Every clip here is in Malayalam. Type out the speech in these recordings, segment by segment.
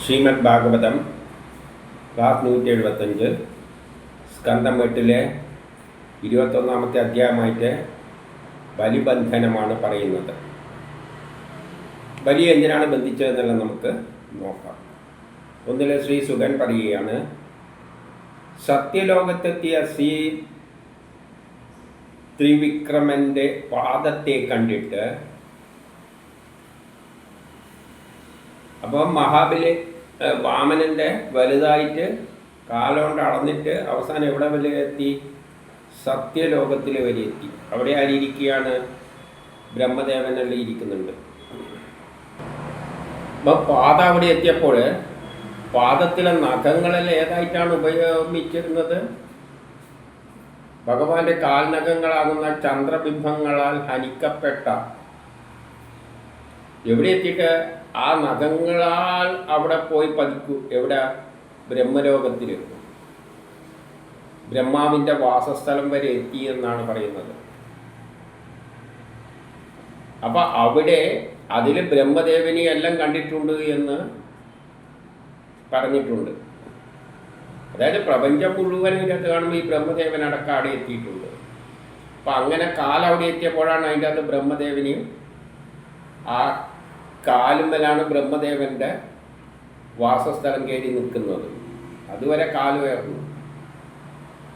ശ്രീമദ് ഭാഗവതം ക്ലാസ് 175 സ്കന്ധം 8 21 അധ്യായമായിട്ട് ബലിബന്ധനമാണ് പറയുന്നത്. ബലി എന്തിനാണ് ബന്ധിച്ചതെന്നെല്ലാം നമുക്ക് നോക്കാം. ഒന്നിലെ ശ്രീ സുഗൻ പറയുകയാണ്, സത്യലോകത്തെത്തിയ ശ്രീ ത്രിവിക്രമൻ്റെ പാദത്തെ കണ്ടിട്ട് അപ്പം വാമനൻ്റെ വലുതായിട്ട് കാലുകൊണ്ട് അളന്നിട്ട് അവസാനം എവിടെ വരെ എത്തി? സത്യലോകത്തിൽ വരെ എത്തി. അവിടെ ആരിയിരിക്കുകയാണ്? ബ്രഹ്മദേവനെല്ലാം ഇരിക്കുന്നുണ്ട്. അപ്പം പാദം അവിടെ എത്തിയപ്പോൾ പാദത്തിലെ നഖങ്ങളെല്ലാം ഏതായിട്ടാണ് ഉപയോഗിച്ചിരുന്നത്? ഭഗവാന്റെ കാൽനഖങ്ങളാകുന്ന ചന്ദ്രബിംബങ്ങളാൽ ഹനിക്കപ്പെട്ട എവിടെ എത്തിയിട്ട് ആ നഖങ്ങളാൽ അവിടെ പോയി പതിക്കൂ. എവിടെ? ബ്രഹ്മലോകത്തിൽ, ബ്രഹ്മാവിൻ്റെ വാസസ്ഥലം വരെ എത്തി എന്നാണ് പറയുന്നത്. അപ്പൊ അവിടെ അതിൽ ബ്രഹ്മദേവനെ എല്ലാം കണ്ടിട്ടുണ്ട് എന്ന് പറഞ്ഞിട്ടുണ്ട്. അതായത് പ്രപഞ്ചം മുഴുവൻ ഇതിനകത്ത് കാണുമ്പോൾ ഈ ബ്രഹ്മദേവൻ അടക്കം അവിടെ എത്തിയിട്ടുണ്ട്. അപ്പം അങ്ങനെ കാലവിടെ എത്തിയപ്പോഴാണ് അതിൻ്റെ അകത്ത് ബ്രഹ്മദേവനെയും ആ കാലുമ്മലാണ് ബ്രഹ്മദേവൻ്റെ വാസസ്ഥലം കയറി നിൽക്കുന്നത്. അതുവരെ കാലുയർന്നു.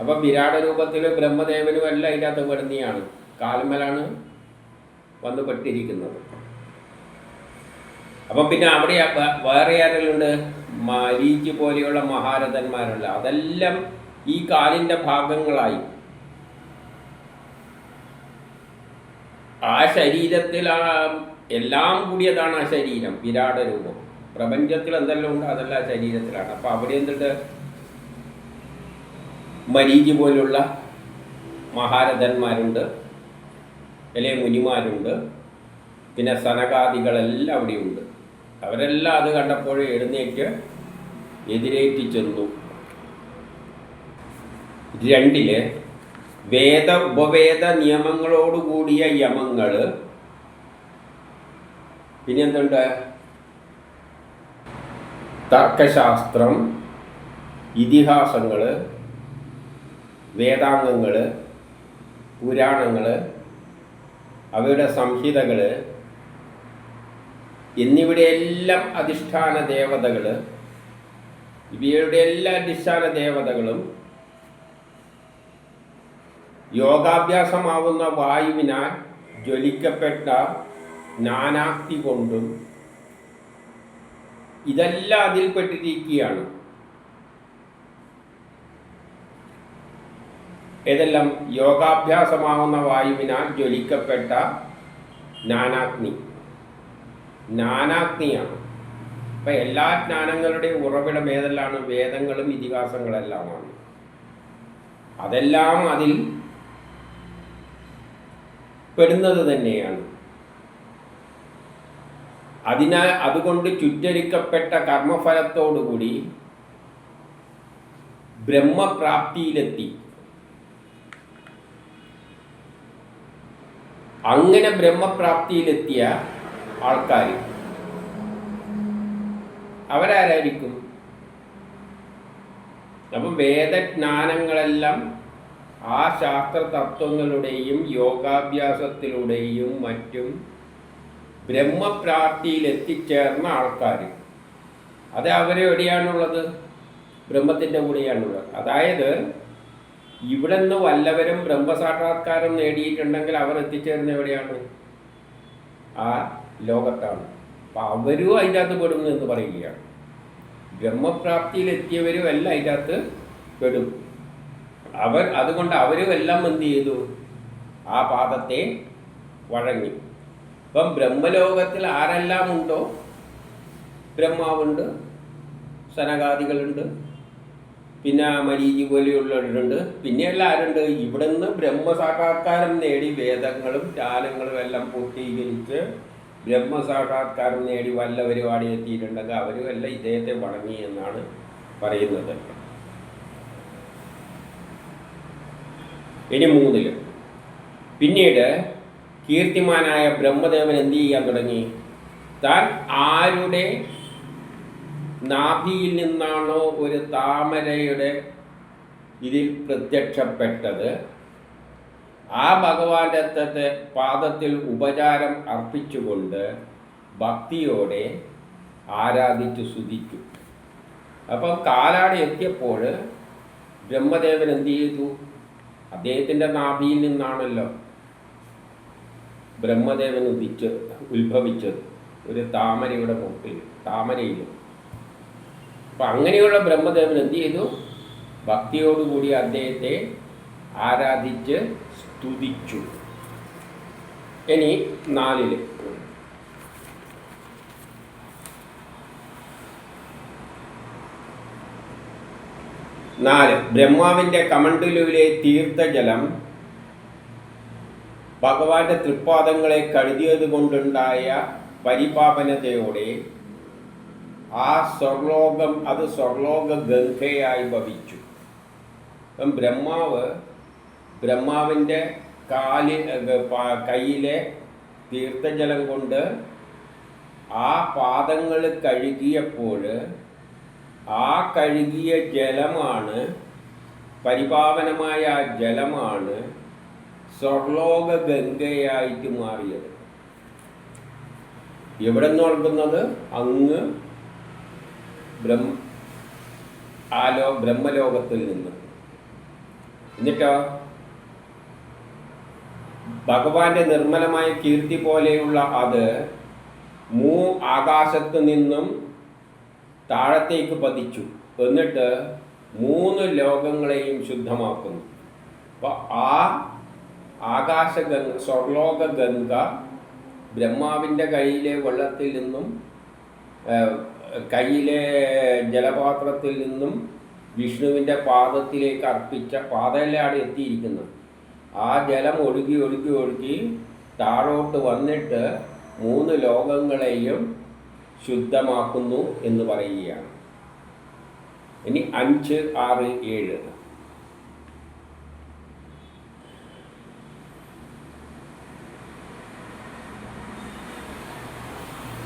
അപ്പം വിരാട രൂപത്തിൽ ബ്രഹ്മദേവനും എല്ലാം അതിനകത്ത് പെടുന്നതാണ്, കാലുമ്മലാണ് വന്ന് പെട്ടിരിക്കുന്നത്. അപ്പം പിന്നെ അവിടെ വേറെ ആരെല്ലുണ്ട്? മരീചി പോലെയുള്ള മഹാരഥന്മാരുണ്ട്. അതെല്ലാം ഈ കാലിൻ്റെ ഭാഗങ്ങളായി. ആ ശരീരത്തിൽ എല്ലാം കൂടിയതാണ് ആ ശരീരം, വിരാട രൂപം. പ്രപഞ്ചത്തിൽ എന്തെല്ലാം ഉണ്ട് അതെല്ലാം ശരീരത്തിലാണ്. അപ്പം അവിടെ എന്തുണ്ട്? മരീചി പോലുള്ള മഹാരഥന്മാരുണ്ട്, അല്ലെ മുനിമാരുണ്ട്, പിന്നെ സനകാദികളെല്ലാം അവിടെയുണ്ട്. അവരെല്ലാം അത് കണ്ടപ്പോൾ എഴുന്നേറ്റ് എതിരേറ്റി ചെന്നു. 2 വേദ ഉപവേദ നിയമങ്ങളോടുകൂടിയ യമങ്ങൾ, പിന്നെന്തുണ്ട്? തർക്കശാസ്ത്രം, ഇതിഹാസങ്ങൾ, വേദാംഗങ്ങൾ, പുരാണങ്ങൾ, അവയുടെ സംഹിതകൾ എന്നിവിടെയെല്ലാം അധിഷ്ഠാന ദേവതകൾ, ഇവയുടെ എല്ലാ അധിഷ്ഠാന ദേവതകളും യോഗാഭ്യാസമാവുന്ന വായുവിനാൽ ജ്വലിക്കപ്പെട്ട നാനാക്തി കൊണ്ടും ഇതെല്ലാം അതിൽപ്പെട്ടിരിക്കുകയാണ്. ഏതെല്ലാം? യോഗാഭ്യാസമാവുന്ന വായുവിനാൽ ജ്വലിക്കപ്പെട്ട നാനാഗ്നിയാണ്. അപ്പം എല്ലാ ജ്ഞാനങ്ങളുടെയും ഉറവിടം ഏതെല്ലാണ്? വേദങ്ങളും ഇതിഹാസങ്ങളെല്ലാമാണ്. അതെല്ലാം അതിൽ പെടുന്നത് തന്നെയാണ്. അതുകൊണ്ട് ചുറ്റരിക്കപ്പെട്ട കർമ്മഫലത്തോടുകൂടി ബ്രഹ്മപ്രാപ്തിയിലെത്തി. അങ്ങനെ ബ്രഹ്മപ്രാപ്തിയിലെത്തിയ ആൾക്കാർ അവരാരായിരിക്കും? അപ്പം വേദജ്ഞാനങ്ങളെല്ലാം ആ ശാസ്ത്ര തത്വങ്ങളുടെയും യോഗാഭ്യാസത്തിലൂടെയും മറ്റും ബ്രഹ്മപ്രാപ്തിയിൽ എത്തിച്ചേർന്ന ആൾക്കാർ. അത് അവരെവിടെയാണുള്ളത്? ബ്രഹ്മത്തിൻ്റെ കൂടെയാണുള്ളത്. അതായത് ഇവിടെ നിന്ന് വല്ലവരും ബ്രഹ്മസാക്ഷാത്കാരം നേടിയിട്ടുണ്ടെങ്കിൽ അവർ എത്തിച്ചേർന്ന എവിടെയാണ്? ആ ലോകത്താണ്. അപ്പം അവരും അതിൻ്റെ അകത്ത് പെടുന്നു എന്ന് പറയുകയാണ്. ബ്രഹ്മപ്രാപ്തിയിലെത്തിയവരും എല്ലാം അതിൻ്റെ അകത്ത് പെടും. അതുകൊണ്ട് അവരും എല്ലാം എന്ത് ചെയ്തു? ആ പാദത്തെ വഴങ്ങി. ഇപ്പം ബ്രഹ്മലോകത്തിൽ ആരെല്ലാം ഉണ്ടോ? ബ്രഹ്മാവുണ്ട്, സനകാദികളുണ്ട്, പിന്നെ മരീചി പോലെയുള്ളവരുണ്ട്. പിന്നെയെല്ലാം ആരുണ്ട്? ഇവിടെ നിന്ന് ബ്രഹ്മസാക്ഷാത്കാരം നേടി വേദങ്ങളും ജ്ഞാനങ്ങളും എല്ലാം പൂർത്തീകരിച്ച് ബ്രഹ്മസാക്ഷാത്കാരം നേടി വല്ലവരും ആടി എത്തിയിട്ടുണ്ടെങ്കിൽ അവരും എല്ലാം ഇദ്ദേഹത്തെ വണങ്ങി എന്നാണ് പറയുന്നത്. ഇനി 3 പിന്നീട് കീർത്തിമാനായ ബ്രഹ്മദേവൻ എന്ത് ചെയ്യാൻ തുടങ്ങി? താൻ ആരുടെ നാഭിയിൽ നിന്നാണോ ഒരു താമരയുടെ ഇതിൽ പ്രത്യക്ഷപ്പെട്ടത്, ആ ഭഗവാന്റെ പാദത്തിൽ ഉപചാരം അർപ്പിച്ചുകൊണ്ട് ഭക്തിയോടെ ആരാധിച്ചു സ്തുതിച്ചു. അപ്പം കാലാട് എത്തിയപ്പോൾ ബ്രഹ്മദേവൻ എന്ത് ചെയ്തു? അദ്ദേഹത്തിൻ്റെ നാഭിയിൽ നിന്നാണല്ലോ ബ്രഹ്മദേവൻ ഉത്ഭവിച്ചത്, ഒരു താമരയുടെ മുട്ടിൽ, താമരയിലും. അപ്പം അങ്ങനെയുള്ള ബ്രഹ്മദേവൻ എന്ത് ചെയ്തു? ഭക്തിയോടുകൂടി അദ്ദേഹത്തെ ആരാധിച്ച് സ്തുതിച്ചു. ഇനി 4 ബ്രഹ്മാവിൻ്റെ കമണ്ഡലുവിലെ തീർത്ഥജലം ഭഗവാന്റെ തൃപ്പാദങ്ങളെ കഴുകിയത് കൊണ്ടുണ്ടായ പരിപാവനതയോടെ ആ സ്വർലോക ഗംഗയായി ഭവിച്ചു. അപ്പം ബ്രഹ്മാവിൻ്റെ കയ്യിലെ തീർത്ഥജലം കൊണ്ട് ആ പാദങ്ങൾ കഴുകിയപ്പോൾ ആ കഴുകിയ ജലമാണ്, പരിപാവനമായ ആ ജലമാണ് സ്വർലോക ഗംഗയായിട്ട് മാറിയത്. എവിടെ നിന്ന് നൽകുന്നത്? അങ്ങ് ബ്രഹ്മലോകത്തിൽ നിന്ന്. എന്നിട്ടോ ഭഗവാന്റെ നിർമ്മലമായ കീർത്തി പോലെയുള്ള അത് ആകാശത്ത് നിന്നും താഴത്തേക്ക് പതിച്ചു. എന്നിട്ട് 3 ലോകങ്ങളെയും ശുദ്ധമാക്കുന്നു. അപ്പോൾ ആ സ്വർലോക ഗംഗ ബ്രഹ്മാവിൻ്റെ കയ്യിലെ വെള്ളത്തിൽ നിന്നും, കയ്യിലെ ജലപാത്രത്തിൽ നിന്നും വിഷ്ണുവിൻ്റെ പാദത്തിലേക്ക് അർപ്പിച്ച, പാദയിലാണ് എത്തിയിരിക്കുന്നത്. ആ ജലം ഒഴുകി താഴോട്ട് വന്നിട്ട് 3 ലോകങ്ങളെയും ശുദ്ധമാക്കുന്നു എന്ന് പറയുകയാണ്. ഇനി 5, 6, 7.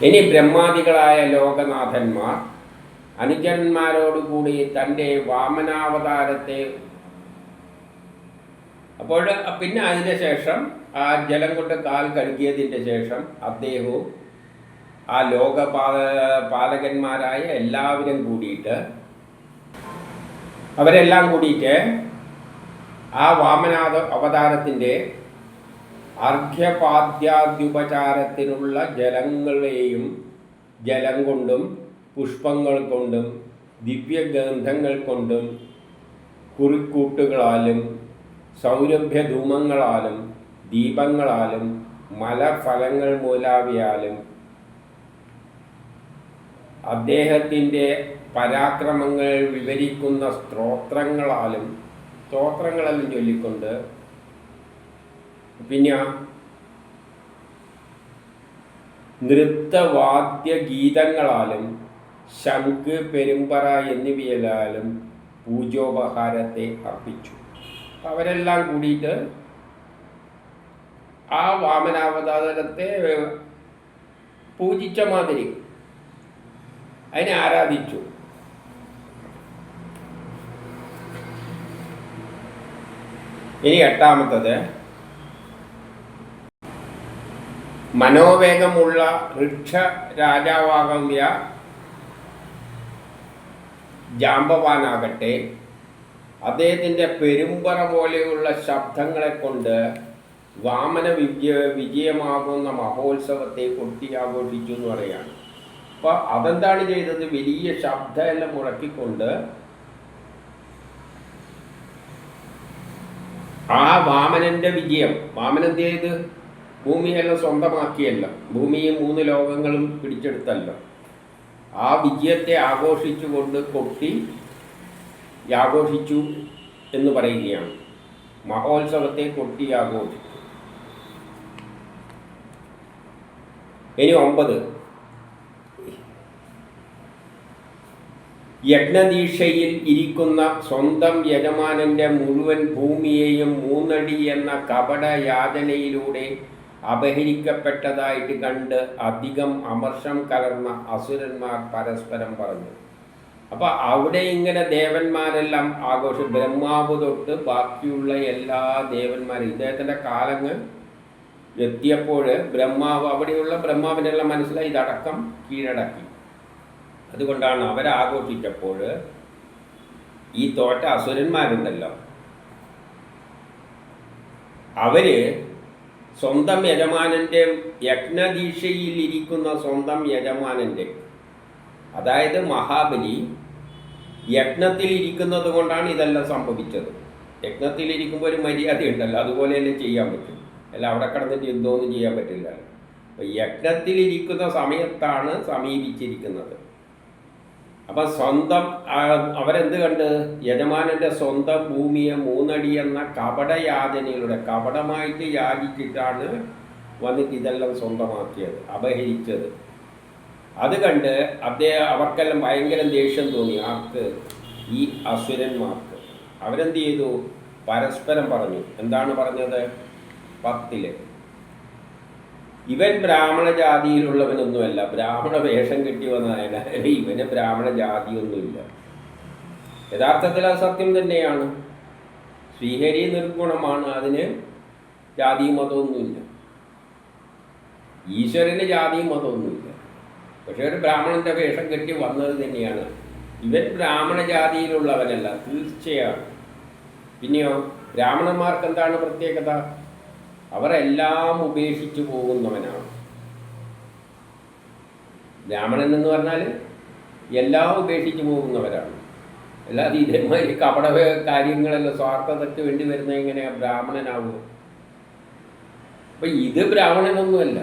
ഇനി ബ്രഹ്മാദികളായ ലോകനാഥന്മാർ അനുജന്മാരോടുകൂടി തൻ്റെ വാമനാവതാരത്തെ, അപ്പോൾ പിന്നെ അതിന് ശേഷം ആ ജലം കൊണ്ട് കാൽ കഴുകിയതിൻ്റെ ശേഷം അദ്ദേഹവും ആ പാലകന്മാരായ എല്ലാവരും കൂടിയിട്ട്, അവരെല്ലാം കൂടിയിട്ട് ആ അവതാരത്തിൻ്റെ അർഘ്യപാദ്യാദ്യുപചാരത്തിനുള്ള ജലം കൊണ്ടും പുഷ്പങ്ങൾ കൊണ്ടും ദിവ്യഗന്ധങ്ങൾ കൊണ്ടും കുറിക്കൂട്ടുകളാലും സൗരഭ്യധൂമങ്ങളാലും ദീപങ്ങളാലും മലഫലങ്ങൾ മൂലാവിയാലും അദ്ദേഹത്തിൻ്റെ പരാക്രമങ്ങൾ വിവരിക്കുന്ന സ്തോത്രങ്ങളെല്ലാം ചൊല്ലിക്കൊണ്ട്, പിന്നെ നൃത്തവാദ്യഗീതങ്ങളാലും ശംഖ്, പെരുമ്പറ എന്നിവയാലും പൂജോപഹാരത്തെ അർപ്പിച്ചു. അവരെല്ലാം കൂടിയിട്ട് ആ വാമനാവതാരത്തെ പൂജിച്ച മാതിരി അതിനെ ആരാധിച്ചു. ഇനി 8ാമത്തത്, മനോവേഗമുള്ള വൃക്ഷ രാജാവാകിയ ജാമ്പവാനാകട്ടെ അദ്ദേഹത്തിൻ്റെ പെരുമ്പറ പോലെയുള്ള ശബ്ദങ്ങളെ കൊണ്ട് വാമന വിജയമാകുന്ന മഹോത്സവത്തെ കൊട്ടിയാഘോഷിച്ചു എന്ന് പറയുകയാണ്. അപ്പോൾ അതെന്താണ് ചെയ്തത്? വലിയ ശബ്ദമെല്ലാം മുഴക്കിക്കൊണ്ട് ആ വാമനൻ്റെ വിജയം, വാമനൻ എന്ത് ചെയ്ത്? ഭൂമിയെല്ലാം സ്വന്തമാക്കിയല്ല, ഭൂമിയും 3 ലോകങ്ങളും പിടിച്ചെടുത്തല്ല. ആ വിജയത്തെ ആഘോഷിച്ചുകൊണ്ട് ആഘോഷിച്ചു എന്ന് പറയുകയാണ്. മഹോത്സവത്തെ കൊട്ടി ആഘോഷിച്ചു. ഇനി 9, യജ്ഞദീക്ഷയിൽ ഇരിക്കുന്ന സ്വന്തം യജമാനന്റെ മുഴുവൻ ഭൂമിയെയും 3 അടി എന്ന കപട യാചനയിലൂടെ അപഹരിക്കപ്പെട്ടതായിട്ട് കണ്ട് അധികം അമർഷം കലർന്ന അസുരന്മാർ പരസ്പരം പറഞ്ഞു. അപ്പം അവിടെ ഇങ്ങനെ ദേവന്മാരെല്ലാം ആഘോഷം, ബ്രഹ്മാവ് തൊട്ട് ബാക്കിയുള്ള എല്ലാ ദേവന്മാരും ഇദ്ദേഹത്തിൻ്റെ കാലങ്ങൾ എത്തിയപ്പോൾ ബ്രഹ്മാവ്, അവിടെയുള്ള ബ്രഹ്മാവിനെല്ലാം മനസ്സിലായി ഇതടക്കം കീഴടക്കി. അതുകൊണ്ടാണ് അവരാഘോഷിച്ചപ്പോൾ ഈ തോറ്റ അസുരന്മാരുണ്ടല്ലോ, അവര് സ്വന്തം യജമാനൻ്റെ യജ്ഞദീക്ഷയിൽ ഇരിക്കുന്ന സ്വന്തം യജമാനൻ്റെ, അതായത് മഹാബലി യജ്ഞത്തിൽ ഇരിക്കുന്നത് കൊണ്ടാണ് ഇതെല്ലാം സംഭവിച്ചത്. യജ്ഞത്തിലിരിക്കുമ്പോൾ ഒരു മര്യാദ ഉണ്ടല്ലോ, അതുപോലെ തന്നെ ചെയ്യാൻ പറ്റും. അല്ല അവിടെ കിടന്നിട്ട് യുദ്ധമൊന്നും ചെയ്യാൻ പറ്റില്ല. അപ്പം യജ്ഞത്തിലിരിക്കുന്ന സമയത്താണ് സമീപിച്ചിരിക്കുന്നത്. അപ്പം സ്വന്തം അവരെന്ത് കണ്ട്, യജമാനൻ്റെ സ്വന്തം ഭൂമിയെ 3 അടി എന്ന കപടയാതനയിലൂടെ കപടമായിട്ട് യാചിച്ചിട്ടാണ് വന്നിട്ട് ഇതെല്ലാം സ്വന്തമാക്കിയത്, അപഹരിച്ചത്. അത് കണ്ട് അവർക്കെല്ലാം ഭയങ്കര ദേഷ്യം തോന്നി. ആർക്ക്? ഈ അസുരന്മാർക്ക്. അവരെന്ത് ചെയ്തു? പരസ്പരം പറഞ്ഞു. എന്താണ് പറഞ്ഞത്? 10 ഇവൻ ബ്രാഹ്മണ ജാതിയിലുള്ളവനൊന്നുമല്ല, ബ്രാഹ്മണ വേഷം കെട്ടി വന്നതിനാൽ ഇവന് ബ്രാഹ്മണ ജാതിയൊന്നുമില്ല. യഥാർത്ഥത്തിൽ അത് സത്യം തന്നെയാണ്. ശ്രീഹരി നിർഗുണമാണ്, അതിന് ജാതിയും മതമൊന്നുമില്ല. ഈശ്വരന് ജാതിയും മതമൊന്നുമില്ല. പക്ഷേ ഒരു ബ്രാഹ്മണൻ്റെ വേഷം കെട്ടി വന്നത് തന്നെയാണ്. ഇവൻ ബ്രാഹ്മണ ജാതിയിലുള്ളവനല്ല, തീർച്ചയാണ്. പിന്നെയോ ബ്രാഹ്മണന്മാർക്ക് എന്താണ് പ്രത്യേകത? അവരെല്ലാം ഉപേക്ഷിച്ചു പോകുന്നവനാണ്. ബ്രാഹ്മണൻ എന്ന് പറഞ്ഞാൽ എല്ലാം ഉപേക്ഷിച്ചു പോകുന്നവരാണ്. അല്ലാതെ ഇതേമാതിരി കപട കാര്യങ്ങളെല്ലാം സ്വാർത്ഥതയ്ക്ക് വേണ്ടി വരുന്നത് എങ്ങനെയാണ് ബ്രാഹ്മണനാവുക? അപ്പം ഇത് ബ്രാഹ്മണനൊന്നുമല്ല.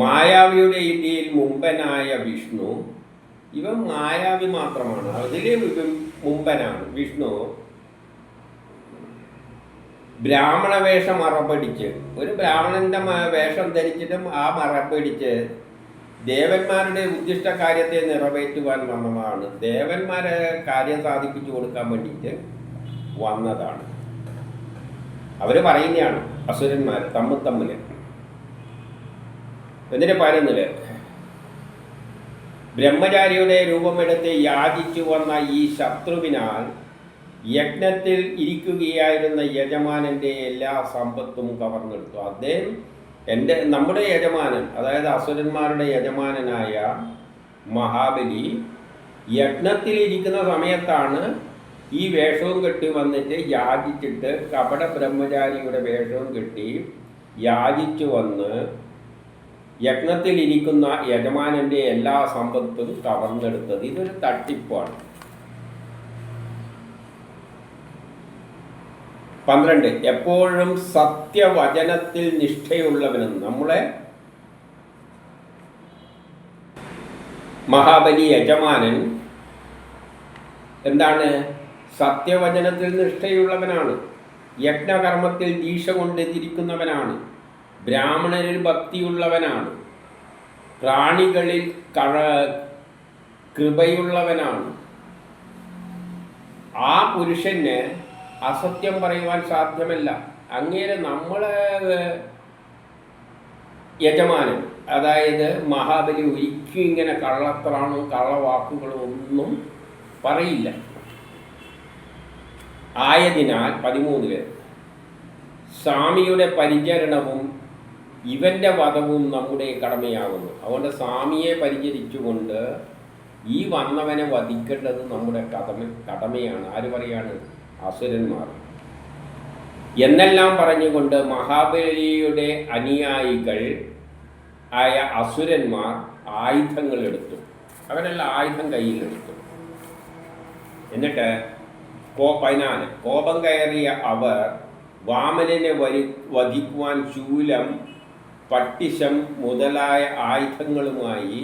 മായാവിയുടെ ഇന്ത്യയിൽ മുമ്പനായ വിഷ്ണു, ഇവൻ മായാവി മാത്രമാണ്, അതിലെ മുമ്പനാണ് വിഷ്ണു. ബ്രാഹ്മണ വേഷം മറപ്പടിച്ച്, ഒരു ബ്രാഹ്മണൻ്റെ വേഷം ധരിച്ചിട്ടും ആ മറപ്പടിച്ച് ദേവന്മാരുടെ ഉദ്ദിഷ്ട കാര്യത്തെ നിറവേറ്റുവാൻ വന്നതാണ്. ദേവന്മാരെ കാര്യം സാധിപ്പിച്ചു കൊടുക്കാൻ വേണ്ടിയിട്ട് വന്നതാണ്. അവർ പറയുന്നതാണ് അസുരന്മാർ തമ്മിൽ. എന്നിട്ട് പറയുന്നത്, ബ്രഹ്മചാരിയുടെ രൂപമെടുത്ത് യാചിച്ചു വന്ന ഈ ശത്രുവിനാൽ യജ്ഞത്തിൽ ഇരിക്കുകയായിരുന്ന യജമാനൻ്റെ എല്ലാ സമ്പത്തും കവർന്നെടുത്തു. അദ്ദേഹം നമ്മുടെ യജമാനൻ, അതായത് അസുരന്മാരുടെ യജമാനനായ മഹാബലി യജ്ഞത്തിലിരിക്കുന്ന സമയത്താണ് ഈ വേഷവും കെട്ടി വന്നിട്ട് യാചിച്ചിട്ട്, കപട ബ്രഹ്മചാരിയുടെ വേഷവും കെട്ടി യാചിച്ചു വന്ന് യജ്ഞത്തിലിരിക്കുന്ന യജമാനൻ്റെ എല്ലാ സമ്പത്തും കവർന്നെടുത്തത്. ഇതൊരു തട്ടിപ്പാണ്. 12 എപ്പോഴും സത്യവചനത്തിൽ നിഷ്ഠയുള്ളവനും. നമ്മളെ മഹാബലി യജമാനൻ എന്താണ്? സത്യവചനത്തിൽ നിഷ്ഠയുള്ളവനാണ്. യജ്ഞകർമ്മത്തിൽ ദീക്ഷ കൊണ്ടെത്തിരിക്കുന്നവനാണ്. ബ്രാഹ്മണരിൽ ഭക്തിയുള്ളവനാണ്. പ്രാണികളിൽ കൃപയുള്ളവനാണ്. ആ പുരുഷന് അസത്യം പറയുവാൻ സാധ്യമല്ല. അങ്ങേരെ നമ്മളെ യജമാനൻ, അതായത് മഹാബലി, ഒരിക്കലും ഇങ്ങനെ കള്ളത്തരാണോ കള്ളവാക്കുകളോ ഒന്നും പറയില്ല. ആയതിനാൽ 13 സ്വാമിയുടെ പരിചരണവും ഇവൻ്റെ വധവും നമ്മുടെ കടമയാകുന്നു. അതുകൊണ്ട് സ്വാമിയെ പരിചരിച്ചുകൊണ്ട് ഈ വന്നവനെ വധിക്കേണ്ടത് നമ്മുടെ കടമയാണ്. ആര് പറയാണ്? അസുരന്മാർ. എന്നെല്ലാം പറഞ്ഞുകൊണ്ട് മഹാബലിയുടെ അനുയായികൾ ആയ അസുരന്മാർ ആയുധങ്ങൾ എടുത്തു. അവരെല്ലാം ആയുധം കയ്യിലെടുത്തു. എന്നിട്ട് 14 കോപം കയറിയ അവർ വാമനനെ വധിക്കുവാൻ ശൂലം, പട്ടിശം മുതലായ ആയുധങ്ങളുമായി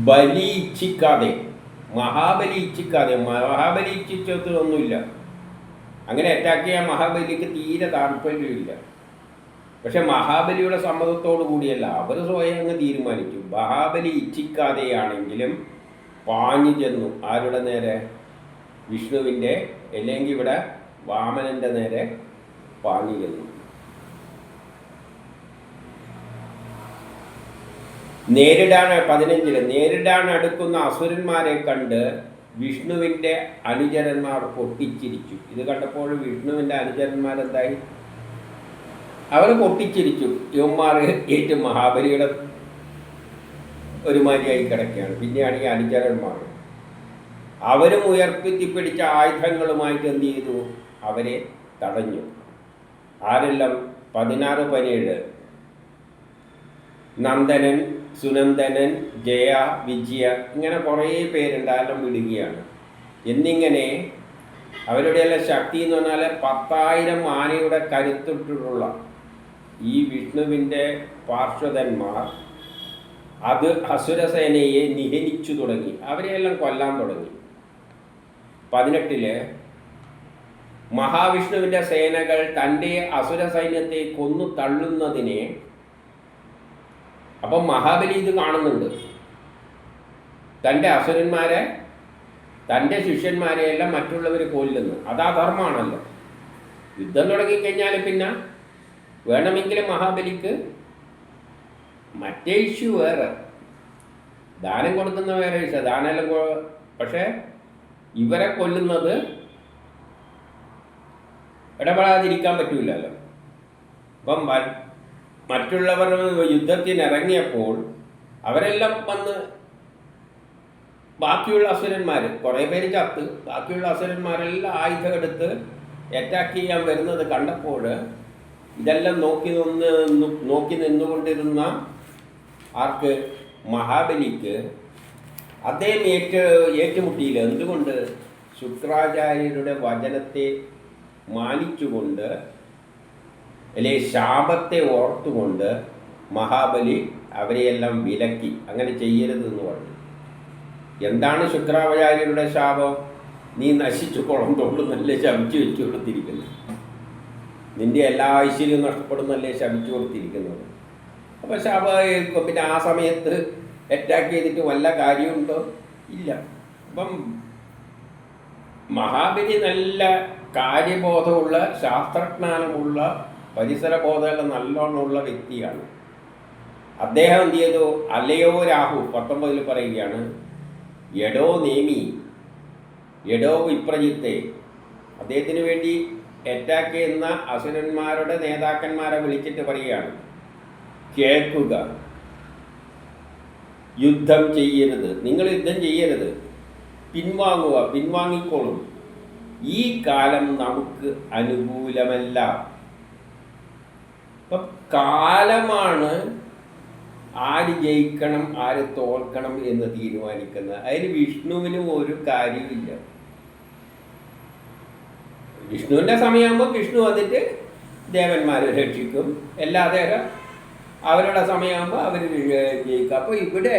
ബലി ഇച്ഛിക്കാതെ, മഹാബലി ഇച്ഛിച്ചതൊന്നുമില്ല. അങ്ങനെ അറ്റാക്ക് ചെയ്യാൻ മഹാബലിക്ക് തീരെ താല്പര്യമില്ല. പക്ഷെ മഹാബലിയുടെ സമ്മതത്തോടു കൂടിയല്ല, അവർ സ്വയം അങ്ങ് തീരുമാനിച്ചു. മഹാബലി ഇച്ഛിക്കാതെയാണെങ്കിലും പാഞ്ഞു ചെന്നു. ആരുടെ നേരെ? വിഷ്ണുവിൻ്റെ അല്ലെങ്കിൽ ഇവിടെ വാമനന്റെ നേരെ പാഞ്ഞിരുന്നു. നേരിടാൻ 15 നേരിടാൻ അടുക്കുന്ന അസുരന്മാരെ കണ്ട് വിഷ്ണുവിൻ്റെ അനുചരന്മാർ പൊട്ടിച്ചിരിച്ചു. ഇത് കണ്ടപ്പോൾ വിഷ്ണുവിൻ്റെ അനുചരന്മാരെന്തായി? അവർ പൊട്ടിച്ചിരിച്ചു. യുവന്മാർ ഏറ്റവും മഹാബലിയുടെ ഒരുമാതിരിയായി കിടക്കുകയാണ്. പിന്നെയാണ് ഈ അനുചരന്മാർ. അവരും ഉയർത്തിപ്പിടിച്ച ആയുധങ്ങളുമായിട്ട് എന്ത് ചെയ്തു? അവരെ തടഞ്ഞു. ആരെല്ലാം? 16, 17 നന്ദനൻ, സുനന്ദനൻ, ജയ, വിജയ, ഇങ്ങനെ കുറേ പേരുണ്ടായാലും വിടുകയാണ്. എന്നിങ്ങനെ അവരുടെയെല്ലാം ശക്തി എന്ന് പറഞ്ഞാൽ 10,000 ആനയുടെ കരുത്തിട്ടുള്ള ഈ വിഷ്ണുവിൻ്റെ പാർശ്വതന്മാർ അത് അസുരസേനയെ നിഹനിച്ചു തുടങ്ങി. അവരെയെല്ലാം കൊല്ലാൻ തുടങ്ങി. 18 മഹാവിഷ്ണുവിൻ്റെ സേനകൾ തൻ്റെ അസുര സൈന്യത്തെ കൊന്നു തള്ളുന്നതിനെ, അപ്പം മഹാബലി ഇത് കാണുന്നുണ്ട്. തൻ്റെ അസുരന്മാരെ, തൻ്റെ ശിഷ്യന്മാരെയെല്ലാം മറ്റുള്ളവർ കൊല്ലുന്നു. അതാ ധർമ്മമാണല്ലോ. യുദ്ധം തുടങ്ങിക്കഴിഞ്ഞാൽ പിന്നെ വേണമെങ്കിൽ മഹാബലിക്ക് മറ്റേ ഇഷ്യൂ വേറെ, ദാനം കൊടുക്കുന്ന വേറെ ഇഷ്യൂ, ദാനെല്ലാം. പക്ഷേ ഇവരെ കൊല്ലുന്നത് ഇടപെടാതിരിക്കാൻ പറ്റൂലല്ലോ. അപ്പം മറ്റുള്ളവർ യുദ്ധത്തിനിറങ്ങിയപ്പോൾ അവരെല്ലാം വന്ന് ബാക്കിയുള്ള അസുരന്മാർ കുറേ പേര് ചത്ത്, ബാക്കിയുള്ള അസുരന്മാരെല്ലാം ആയുധം എടുത്ത് അറ്റാക്ക് ചെയ്യാൻ വരുന്നത് കണ്ടപ്പോൾ ഇതെല്ലാം നോക്കി നിന്നുകൊണ്ടിരുന്ന ആർക്ക്? മഹാബലിക്ക്. അദ്ദേഹം ഏറ്റുമുട്ടിയില്ല. എന്തുകൊണ്ട്? ശുക്രാചാര്യരുടെ വചനത്തെ മാനിച്ചുകൊണ്ട്, അല്ലെ ശാപത്തെ ഓർത്തുകൊണ്ട് മഹാബലി അവരെയെല്ലാം വിലക്കി. അങ്ങനെ ചെയ്യരുതെന്ന് പറഞ്ഞു. എന്താണ് ശുക്രാചാര്യരുടെ ശാപം? നീ നശിച്ചു കുളന്തോടുന്നല്ലേ ശപിച്ചു വെച്ചു കൊടുത്തിരിക്കുന്നത്. നിന്റെ എല്ലാ ഐശ്വര്യവും നഷ്ടപ്പെടുന്നല്ലേ ശപിച്ചു കൊടുത്തിരിക്കുന്നത്. അപ്പോൾ ശാപം പിന്നെ ആ സമയത്ത് അറ്റാക്ക് ചെയ്തിട്ട് വല്ല കാര്യമുണ്ടോ? ഇല്ല. അപ്പം മഹാബലി നല്ല കാര്യബോധമുള്ള, ശാസ്ത്രജ്ഞാനമുള്ള, പരിസരബോധമെല്ലാം നല്ലോണമുള്ള വ്യക്തിയാണ്. അദ്ദേഹം എന്ത് ചെയ്തു? അല്ലയോ രാഹു 19 പറയുകയാണ്, എടോ നേമി, എടോ വിപ്രജിത്തെ. അദ്ദേഹത്തിന് വേണ്ടി അറ്റാക്ക് ചെയ്യുന്ന അസുരന്മാരുടെ നേതാക്കന്മാരെ വിളിച്ചിട്ട് പറയുകയാണ്, കേൾക്കുക, യുദ്ധം ചെയ്യരുത്, നിങ്ങൾ യുദ്ധം ചെയ്യരുത്, പിൻവാങ്ങുക, പിൻവാങ്ങിക്കോളും. ഈ കാലം നമുക്ക് അനുകൂലമല്ല. അപ്പം കാലമാണ് ആര് ജയിക്കണം ആര് തോൽക്കണം എന്ന് തീരുമാനിക്കുന്നത്. അതിന് വിഷ്ണുവിനും ഒരു കാര്യമില്ല. വിഷ്ണുവിൻ്റെ സമയമാകുമ്പോൾ വിഷ്ണു വന്നിട്ട് ദേവന്മാരെ രക്ഷിക്കും, അല്ലാതെ അവരുടെ സമയമാകുമ്പോൾ അവർ ജയിക്കും. അപ്പോൾ ഇവിടെ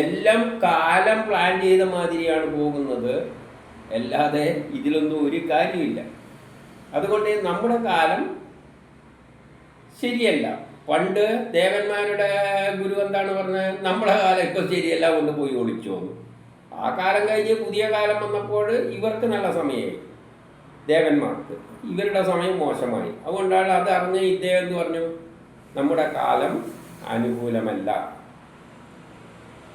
എല്ലാം കാലം പ്ലാൻ ചെയ്ത മാതിരിയാണ് പോകുന്നത്, അല്ലാതെ ഇതിലൊന്നും ഒരു കാര്യമില്ല. അതുകൊണ്ട് നമ്മുടെ കാലം ശരിയല്ല. പണ്ട് ദേവന്മാരുടെ ഗുരു എന്താണ് പറഞ്ഞത്? നമ്മുടെ കാലം ഇപ്പോൾ ശരിയല്ല, കൊണ്ട് പോയി ഒളിച്ചോന്നു. ആ കാലം കഴിഞ്ഞ് പുതിയ കാലം വന്നപ്പോൾ ഇവർക്ക് നല്ല സമയമായി, ദേവന്മാർക്ക്. ഇവരുടെ സമയം മോശമായി. അതുകൊണ്ടാണ് അത് അറിഞ്ഞ് ഇദ്ദേഹം എന്ന് പറഞ്ഞു, നമ്മുടെ കാലം അനുകൂലമല്ല.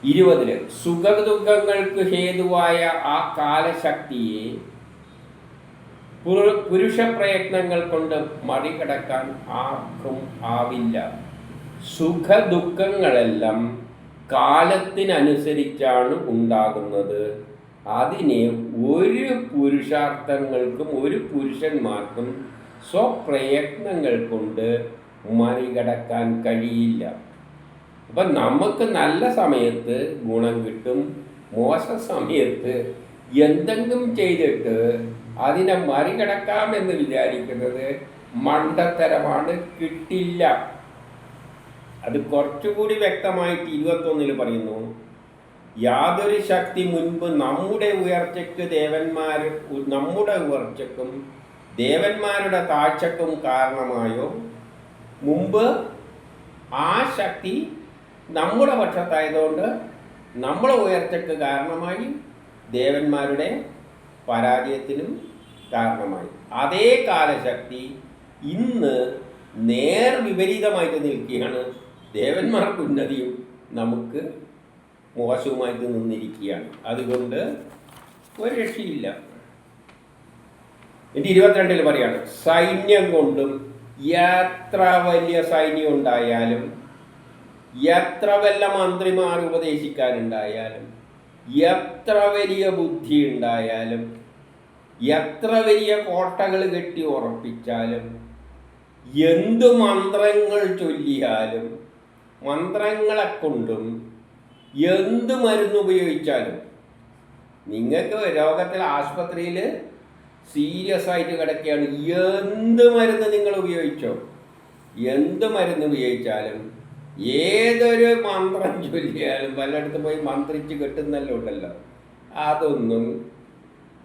20 സുഖദുഃഖങ്ങൾക്ക് ഹേതുവായ ആ കാലശക്തിയെ പുരുഷ പ്രയത്നങ്ങൾ കൊണ്ട് മറികടക്കാൻ ആർക്കും ആവില്ല. സുഖദുഃഖങ്ങളെല്ലാം കാലത്തിനനുസരിച്ചാണ് ഉണ്ടാകുന്നത്. അതിനെ ഒരു പുരുഷാർത്ഥങ്ങൾക്കും ഒരു പുരുഷന്മാർക്കും സ്വപ്രയത്നങ്ങൾ കൊണ്ട് മറികടക്കാൻ കഴിയില്ല. അപ്പം നമുക്ക് നല്ല സമയത്ത് ഗുണം കിട്ടും, മോശ സമയത്ത് എന്തെങ്കിലും ചെയ്തിട്ട് അതിനെ മറികടക്കാമെന്ന് വിചാരിക്കുന്നത് മണ്ടത്തരമാണ്, കിട്ടില്ല. അത് കുറച്ചുകൂടി വ്യക്തമായിട്ട് 21 പറയുന്നു, യാതൊരു ശക്തി മുൻപ് നമ്മുടെ ഉയർച്ചയ്ക്കും ദേവന്മാരുടെ താഴ്ചക്കും കാരണമായോ, മുമ്പ് ആ ശക്തി നമ്മുടെ പക്ഷത്തായതുകൊണ്ട് നമ്മളെ ഉയർച്ചയ്ക്ക് കാരണമായി ദേവന്മാരുടെ പരാജയത്തിനും കാരണമായി. അതേ കാലശക്തി ഇന്ന് നേർ വിപരീതമായിട്ട് നിൽക്കുകയാണ്. ദേവന്മാർക്ക് ഉന്നതിയും നമുക്ക് മോശവുമായിട്ട് നിന്നിരിക്കുകയാണ്. അതുകൊണ്ട് ഒരു രക്ഷയില്ല. എൻ്റെ 22 പറയാണ്, സൈന്യം കൊണ്ടും എത്ര വലിയ സൈന്യം ഉണ്ടായാലും, എത്ര വല്ല മന്ത്രിമാർ ഉപദേശിക്കാനുണ്ടായാലും, എത്ര വലിയ ബുദ്ധി ഉണ്ടായാലും, എത്ര വലിയ കോട്ടകൾ കെട്ടി ഉറപ്പിച്ചാലും, എന്തു മന്ത്രങ്ങൾ ചൊല്ലിയാലും, മന്ത്രങ്ങളെ കൊണ്ടും എന്ത് മരുന്ന് ഉപയോഗിച്ചാലും, നിങ്ങൾക്ക് രോഗത്തിൽ ആശുപത്രിയിൽ സീരിയസ് ആയിട്ട് കിടക്കുകയാണ്, എന്ത് മരുന്ന് നിങ്ങൾ ഉപയോഗിച്ചോ, എന്ത് മരുന്ന് ഉപയോഗിച്ചാലും, ഏതൊരു മന്ത്രം ചൊല്ലിയാലും, പലയിടത്ത് പോയി മന്ത്രിച്ച് കെട്ടുന്നല്ലോ ഉണ്ടല്ലോ, അതൊന്നും,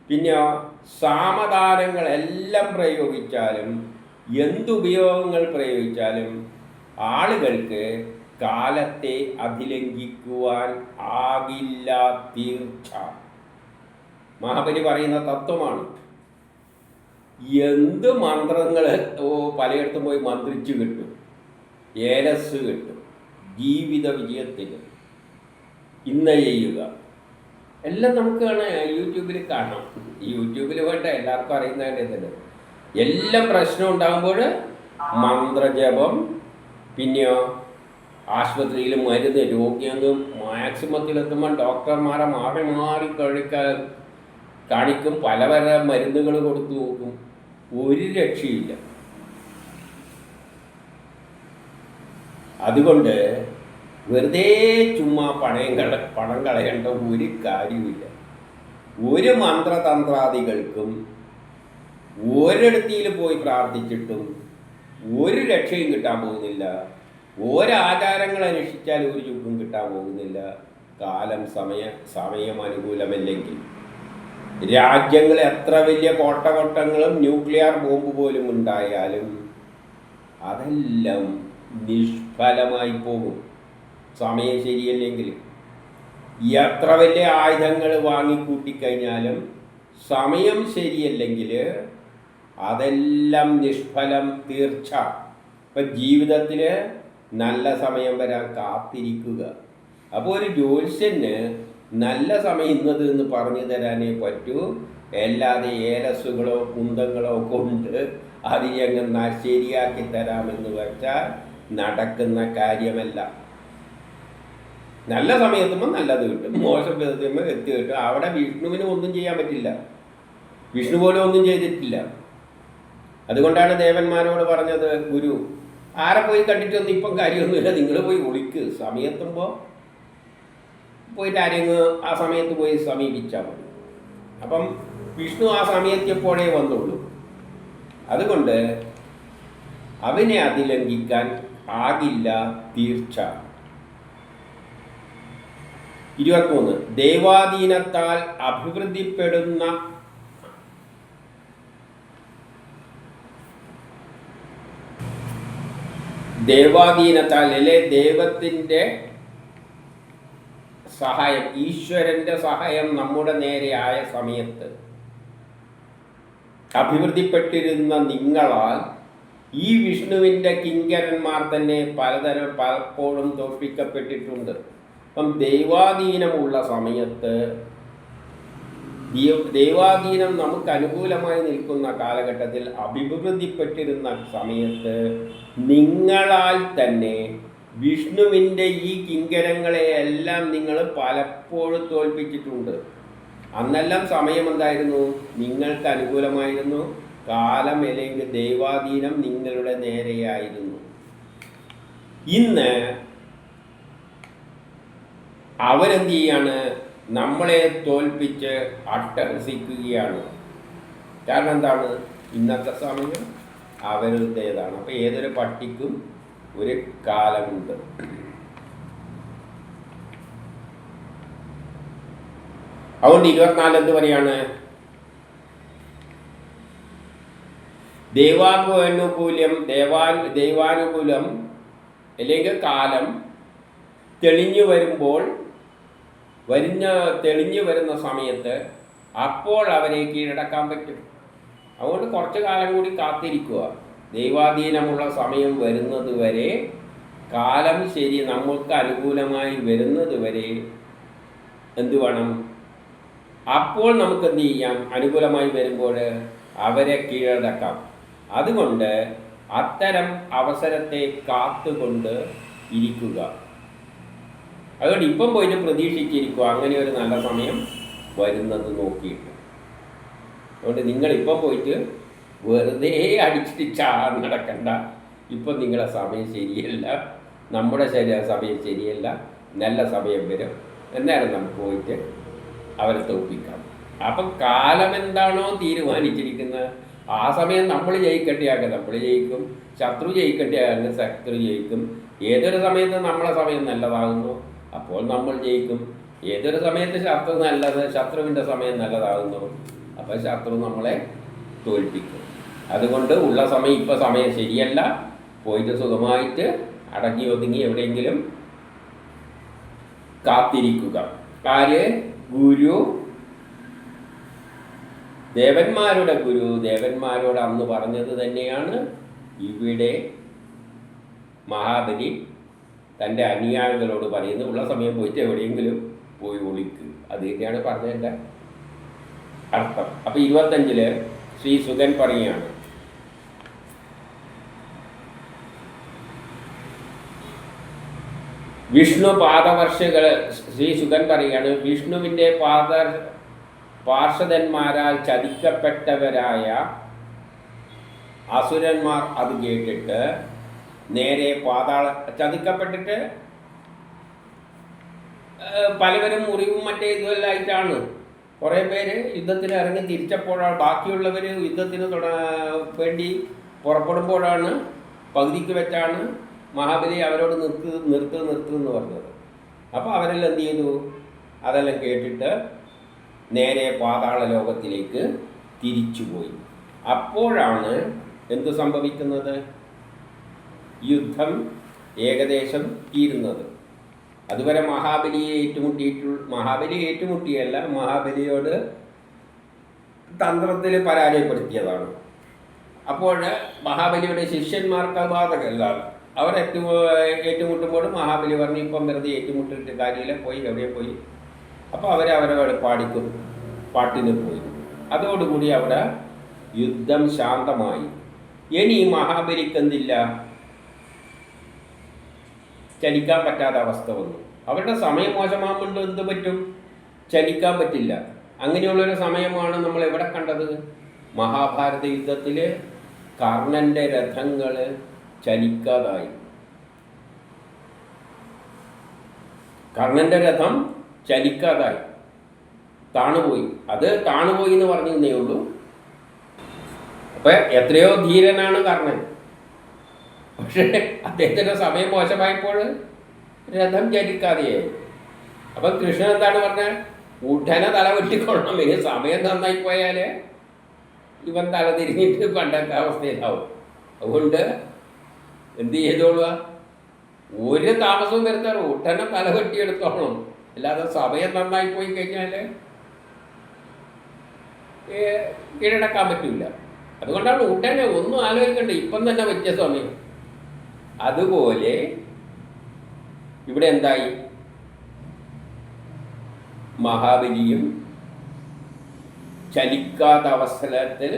പിന്നെ സാമധാനങ്ങളെല്ലാം പ്രയോഗിച്ചാലും, എന്തുപയോഗങ്ങൾ പ്രയോഗിച്ചാലും ആളുകൾക്ക് കാലത്തെ അതിലംഘിക്കുവാൻ ആകില്ല, തീർച്ച. മഹാബലി പറയുന്ന തത്വമാണ്. എന്ത് മന്ത്രങ്ങൾ പലയിടത്തും പോയി മന്ത്രിച്ചു കിട്ടും, ഏലസ് കിട്ടും, ജീവിത വിജയത്തിന് ഇന്ന ചെയ്യുക, എല്ലാം നമുക്ക് യൂട്യൂബിൽ കാണാം. യൂട്യൂബിൽ വേണ്ട എല്ലാവർക്കും അറിയുന്നതിൻ്റെ തന്നെ. എല്ലാം പ്രശ്നം ഉണ്ടാകുമ്പോൾ മന്ത്രജപം, പിന്നെയോ ആശുപത്രിയിൽ മരുന്ന്, രോഗിയൊന്നും മാക്സിമത്തിലെത്തുമ്പോൾ ഡോക്ടർമാരെ മാറി മാറി കാണിക്കും, പല പല മരുന്നുകൾ കൊടുത്തു നോക്കും, ഒരു രക്ഷയില്ല. അതുകൊണ്ട് വെറുതെ ചുമ്മാ പണം കളയേണ്ട ഒരു കാര്യമില്ല. ഒരു മന്ത്രതന്ത്രാദികൾക്കും ഒരിടത്തിൽ പോയി പ്രാർത്ഥിച്ചിട്ടും ഒരു രക്ഷയും കിട്ടാൻ പോകുന്നില്ല. ഒരാചാരങ്ങൾ അനുഷ്ഠിച്ചാൽ ഒരു ചുക്കും കിട്ടാൻ പോകുന്നില്ല. കാലം സമയം അനുകൂലമല്ലെങ്കിൽ. രാജ്യങ്ങൾ എത്ര വലിയ കോട്ടകൊട്ടങ്ങളും ന്യൂക്ലിയർ ബോംബ് പോലും ഉണ്ടായാലും അതെല്ലാം നിഷ്ഫലമായി പോകും സമയം ശരിയല്ലെങ്കിൽ. എത്ര വലിയ ആയുധങ്ങൾ വാങ്ങിക്കൂട്ടിക്കഴിഞ്ഞാലും സമയം ശരിയല്ലെങ്കിൽ അതെല്ലാം നിഷ്ഫലം, തീർച്ച. ഇപ്പം ജീവിതത്തിൽ നല്ല സമയം വരാൻ കാത്തിരിക്കുക. അപ്പോൾ ഒരു ജ്യോത്സ്യന് നല്ല സമയം ഇന്നത് എന്ന് പറഞ്ഞു തരാനേ പറ്റൂ, അല്ലാതെ ഏലസുകളോ കുന്തങ്ങളോ കൊണ്ട് അതിനെങ്ങ് ശരിയാക്കി തരാമെന്ന് വെച്ചാൽ നടക്കുന്ന കാര്യമല്ല. നല്ല സമയത്തുമ്പോൾ നല്ലത് കിട്ടും, മോശം വിധത്തുമ്പോൾ എത്തി കിട്ടും. അവിടെ വിഷ്ണുവിന് ഒന്നും ചെയ്യാൻ പറ്റില്ല, വിഷ്ണു പോലും ഒന്നും ചെയ്തിട്ടില്ല. അതുകൊണ്ടാണ് ദേവന്മാരോട് പറഞ്ഞത് ഗുരു, ആരെ പോയി കണ്ടിട്ടൊന്നും ഇപ്പം കാര്യമൊന്നുമില്ല, നിങ്ങൾ പോയി ഒളിക്ക്, സമയത്തുമ്പോൾ പോയിട്ട് ആരെങ്കിലും ആ സമയത്ത് പോയി സമീപിച്ചാൽ മതി. അപ്പം വിഷ്ണു ആ സമയത്തെപ്പോഴേ വന്നുള്ളൂ. അതുകൊണ്ട് അവനെ അതിലംഘിക്കാൻ ആകില്ല, തീർച്ച. 23 ദൈവാധീനത്താൽ അഭിവൃദ്ധിപ്പെടുന്ന ദൈവാധീനത്താൽ അല്ലെ ദൈവത്തിൻ്റെ സഹായം, ഈശ്വരൻ്റെ സഹായം നമ്മുടെ നേരെ ആയ സമയത്ത് അഭിവൃദ്ധിപ്പെട്ടിരുന്ന നിങ്ങളാൽ ഈ വിഷ്ണുവിൻ്റെ കിങ്കരന്മാർ തന്നെ പലപ്പോഴും തോൽപ്പിക്കപ്പെട്ടിട്ടുണ്ട്. അപ്പം ദൈവാധീനമുള്ള സമയത്ത്, ദൈവാധീനം നമുക്ക് അനുകൂലമായി നിൽക്കുന്ന കാലഘട്ടത്തിൽ, അഭിവൃദ്ധിപ്പെട്ടിരുന്ന സമയത്ത് നിങ്ങളാൽ തന്നെ വിഷ്ണുവിൻ്റെ ഈ കിങ്കരങ്ങളെ എല്ലാം നിങ്ങൾ പലപ്പോഴും തോൽപ്പിച്ചിട്ടുണ്ട്. അന്നെല്ലാം സമയം എന്തായിരുന്നു? നിങ്ങൾക്ക് അനുകൂലമായിരുന്നു. കാലം അല്ലെങ്കിൽ ദൈവാധീനം നിങ്ങളുടെ നേരെയായിരുന്നു. ഇന്ന് അവരെന്ത് ചെയ്യാണ്? നമ്മളെ തോൽപ്പിച്ച് അട്ടഹസിക്കുകയാണ്. കാരണം എന്താണ്? ഇന്നത്തെ സമയം അവരുടേതാണ്. അപ്പോൾ ഏതൊരു പട്ടിക്കും ഒരു കാലമുണ്ട്. അതുകൊണ്ട് 24 എന്ത് പറയാണ്? ദൈവാനുകൂലം അല്ലെങ്കിൽ കാലം തെളിഞ്ഞു വരുന്ന സമയത്ത് അപ്പോൾ അവരെ കീഴടക്കാൻ പറ്റും. അതുകൊണ്ട് കുറച്ച് കാലം കൂടി കാത്തിരിക്കുക. ദൈവാധീനമുള്ള സമയം വരുന്നത് വരെ, കാലം ശരി നമ്മൾക്ക് അനുകൂലമായി വരുന്നത് വരെ എന്തു വേണം? അപ്പോൾ നമുക്ക് എന്ത് ചെയ്യാം? അനുകൂലമായി വരുമ്പോൾ അവരെ കീഴടക്കാം. അതുകൊണ്ട് അത്തരം അവസരത്തെ കാത്തുകൊണ്ട് ഇരിക്കുക. അതുകൊണ്ട് ഇപ്പം പോയിട്ട് പ്രതീക്ഷിച്ചിരിക്കുക അങ്ങനെ ഒരു നല്ല സമയം വരുന്നത് നോക്കിയിട്ട്. അതുകൊണ്ട് നിങ്ങളിപ്പം പോയിട്ട് വെറുതെ അടിച്ചിട്ട് നടക്കണ്ട. ഇപ്പം നിങ്ങളെ സമയം ശരിയല്ല, നമ്മുടെ സമയം ശരിയല്ല, നല്ല സമയം വരും, എന്നാലും നമുക്ക് പോയിട്ട് അവരെ തോൽപ്പിക്കാം. അപ്പം കാലം എന്താണോ തീരുമാനിച്ചിരിക്കുന്നത് ആ സമയം നമ്മൾ ജയിക്കേണ്ടയാകെ നമ്മൾ ജയിക്കും, ശത്രു ജയിക്കേണ്ടയാകെ ശത്രു ജയിക്കും. ഏതൊരു സമയത്ത് നമ്മളെ സമയം നല്ലതാകുന്നു അപ്പോൾ നമ്മൾ ജയിക്കും. ഏതൊരു സമയത്ത് ശത്രുവിൻ്റെ സമയം നല്ലതാകുന്നു അപ്പോൾ ശത്രു നമ്മളെ തോൽപ്പിക്കും. അതുകൊണ്ട് ഉള്ള സമയം ഇപ്പം സമയം ശരിയല്ല, പോയിട്ട് സുഖമായിട്ട് അടങ്ങി ഒതുങ്ങി എവിടെയെങ്കിലും കാത്തിരിക്കുക. ആര്? ഗുരു, ദേവന്മാരുടെ ഗുരു ദേവന്മാരോട് അന്ന് പറഞ്ഞത് തന്നെയാണ് ഇവിടെ മഹാബലി തൻ്റെ അനുയായികളോട് പറയുന്നത്. ഉള്ള സമയം പോയിട്ട് എവിടെയെങ്കിലും പോയി ഒളിക്കുക. അത് തന്നെയാണ് പറഞ്ഞതിൻ്റെ അർത്ഥം. അപ്പോൾ 25 ശ്രീ സുഗൻ പറയുകയാണ്, വിഷ്ണു പാദവർഷികൾ. ശ്രീ സുഗൻ പറയുകയാണ്, വിഷ്ണുവിൻ്റെ പാർഷദന്മാരാൽ ചതിക്കപ്പെട്ടവരായ അസുരന്മാർ അത് കേട്ടിട്ട് നേരെ ചതിക്കപ്പെട്ടിട്ട് പലവരും മുറിവും മറ്റേ ഇതുമെല്ലായിട്ടാണ് കുറേ പേര് യുദ്ധത്തിന് ഇറങ്ങി തിരിച്ചപ്പോഴാണ്, ബാക്കിയുള്ളവർ യുദ്ധത്തിന് വേണ്ടി പുറപ്പെടുമ്പോഴാണ് പകുതിക്ക് വെച്ചാണ് മഹാബലി അവരോട് നിർത്ത് എന്ന് പറഞ്ഞത്. അപ്പോൾ അവരെല്ലാം എന്ത് ചെയ്തു? അതെല്ലാം കേട്ടിട്ട് നേരെ പാതാള ലോകത്തിലേക്ക് തിരിച്ചുപോയി. അപ്പോഴാണ് എന്ത് സംഭവിക്കുന്നത്? യുദ്ധം ഏകദേശം തീരുന്നത്. അതുവരെ മഹാബലി ഏറ്റുമുട്ടിയല്ല, മഹാബലിയോട് തന്ത്രത്തിൽ പരാജയപ്പെടുത്തിയതാണ്. അപ്പോൾ മഹാബലിയുടെ ശിഷ്യന്മാർക്ക് അത് ബാധകമല്ല. അവർ ഏറ്റുമുട്ടുമ്പോൾ മഹാബലി പറഞ്ഞു, ഇപ്പം വെറുതെ ഏറ്റുമുട്ടിട്ട് കാര്യമില്ല, പോയി എവിടെ പോയി. അപ്പോൾ അവരവരെ പാട്ടിന് പോയി. അതോടുകൂടി അവിടെ യുദ്ധം ശാന്തമായി. ഇനി മഹാബലിക്ക് എന്തില്ല? ചലിക്കാൻ പറ്റാത്ത അവസ്ഥ വന്നു. അവരുടെ സമയം മോശമാകുമ്പോൾ എന്ത് പറ്റും? ചലിക്കാൻ പറ്റില്ല. അങ്ങനെയുള്ളൊരു സമയമാണ് നമ്മൾ എവിടെ കണ്ടത്? മഹാഭാരത യുദ്ധത്തിൽ കർണൻ്റെ രഥങ്ങൾ ചലിക്കാതായി. കർണൻ്റെ രഥം ചലിക്കാതായി, താണുപോയി. അത് താണുപോയി എന്ന് പറഞ്ഞേ ഉള്ളൂ. അപ്പം എത്രയോ ധീരനാണ് കർണൻ. പക്ഷേ അദ്ദേഹത്തിൻ്റെ സമയം മോശമായപ്പോൾ രഥം ചലിക്കാതെയായി. അപ്പം കൃഷ്ണൻ എന്താണ് പറഞ്ഞത്? ഉടനെ തല വെട്ടിക്കൊള്ളണം. ഇനി സമയം നന്നായി പോയാൽ ഇവൻ തല തിരിഞ്ഞിട്ട് പണ്ടത്തെ അവസ്ഥയിലാവും. അതുകൊണ്ട് എന്ത് ചെയ്തോളുക? ഒരു താമസവും വരുത്താറ് ഉടനെ തല വെട്ടിയെടുത്തോളണം. അല്ലാതെ സമയം നന്നായി പോയി കഴിഞ്ഞാൽ കീഴടക്കാൻ പറ്റില്ല. അതുകൊണ്ടാണ് ഉടനെ ഒന്നും ആലോചിക്കണ്ട, ഇപ്പം തന്നെ പറ്റിയ സമയം. അതുപോലെ ഇവിടെ എന്തായി? മഹാബലിയും ചലിക്കാത്ത അവസരത്തിൽ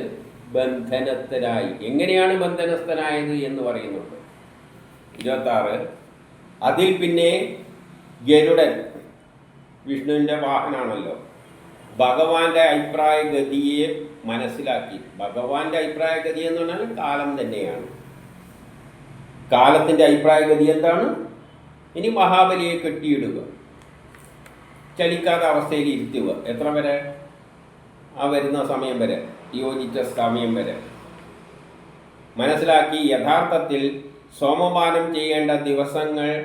ബന്ധനസ്ഥനായി. എങ്ങനെയാണ് ബന്ധനസ്ഥനായത് എന്ന് പറയുന്നുണ്ട് 26. അതിൽ പിന്നെ ഗരുഡൻ, വിഷ്ണുവിൻ്റെ വാഹനമാണല്ലോ, ഭഗവാന്റെ അഭിപ്രായഗതിയെ മനസ്സിലാക്കി. ഭഗവാന്റെ അഭിപ്രായഗതി എന്ന് പറഞ്ഞാൽ കാലം തന്നെയാണ്. കാലത്തിൻ്റെ അഭിപ്രായഗതി എന്താണ്? ഇനി മഹാബലിയെ കെട്ടിയിടുക, ചലിക്കാത്ത അവസ്ഥയിൽ ഇരുത്തുക. എത്ര വരെ? ആ വരുന്ന സമയം വരെ, യോജിച്ച സമയം വരെ മനസ്സിലാക്കി. യഥാർത്ഥത്തിൽ സോമപാനം ചെയ്യേണ്ട ദിവസങ്ങളിൽ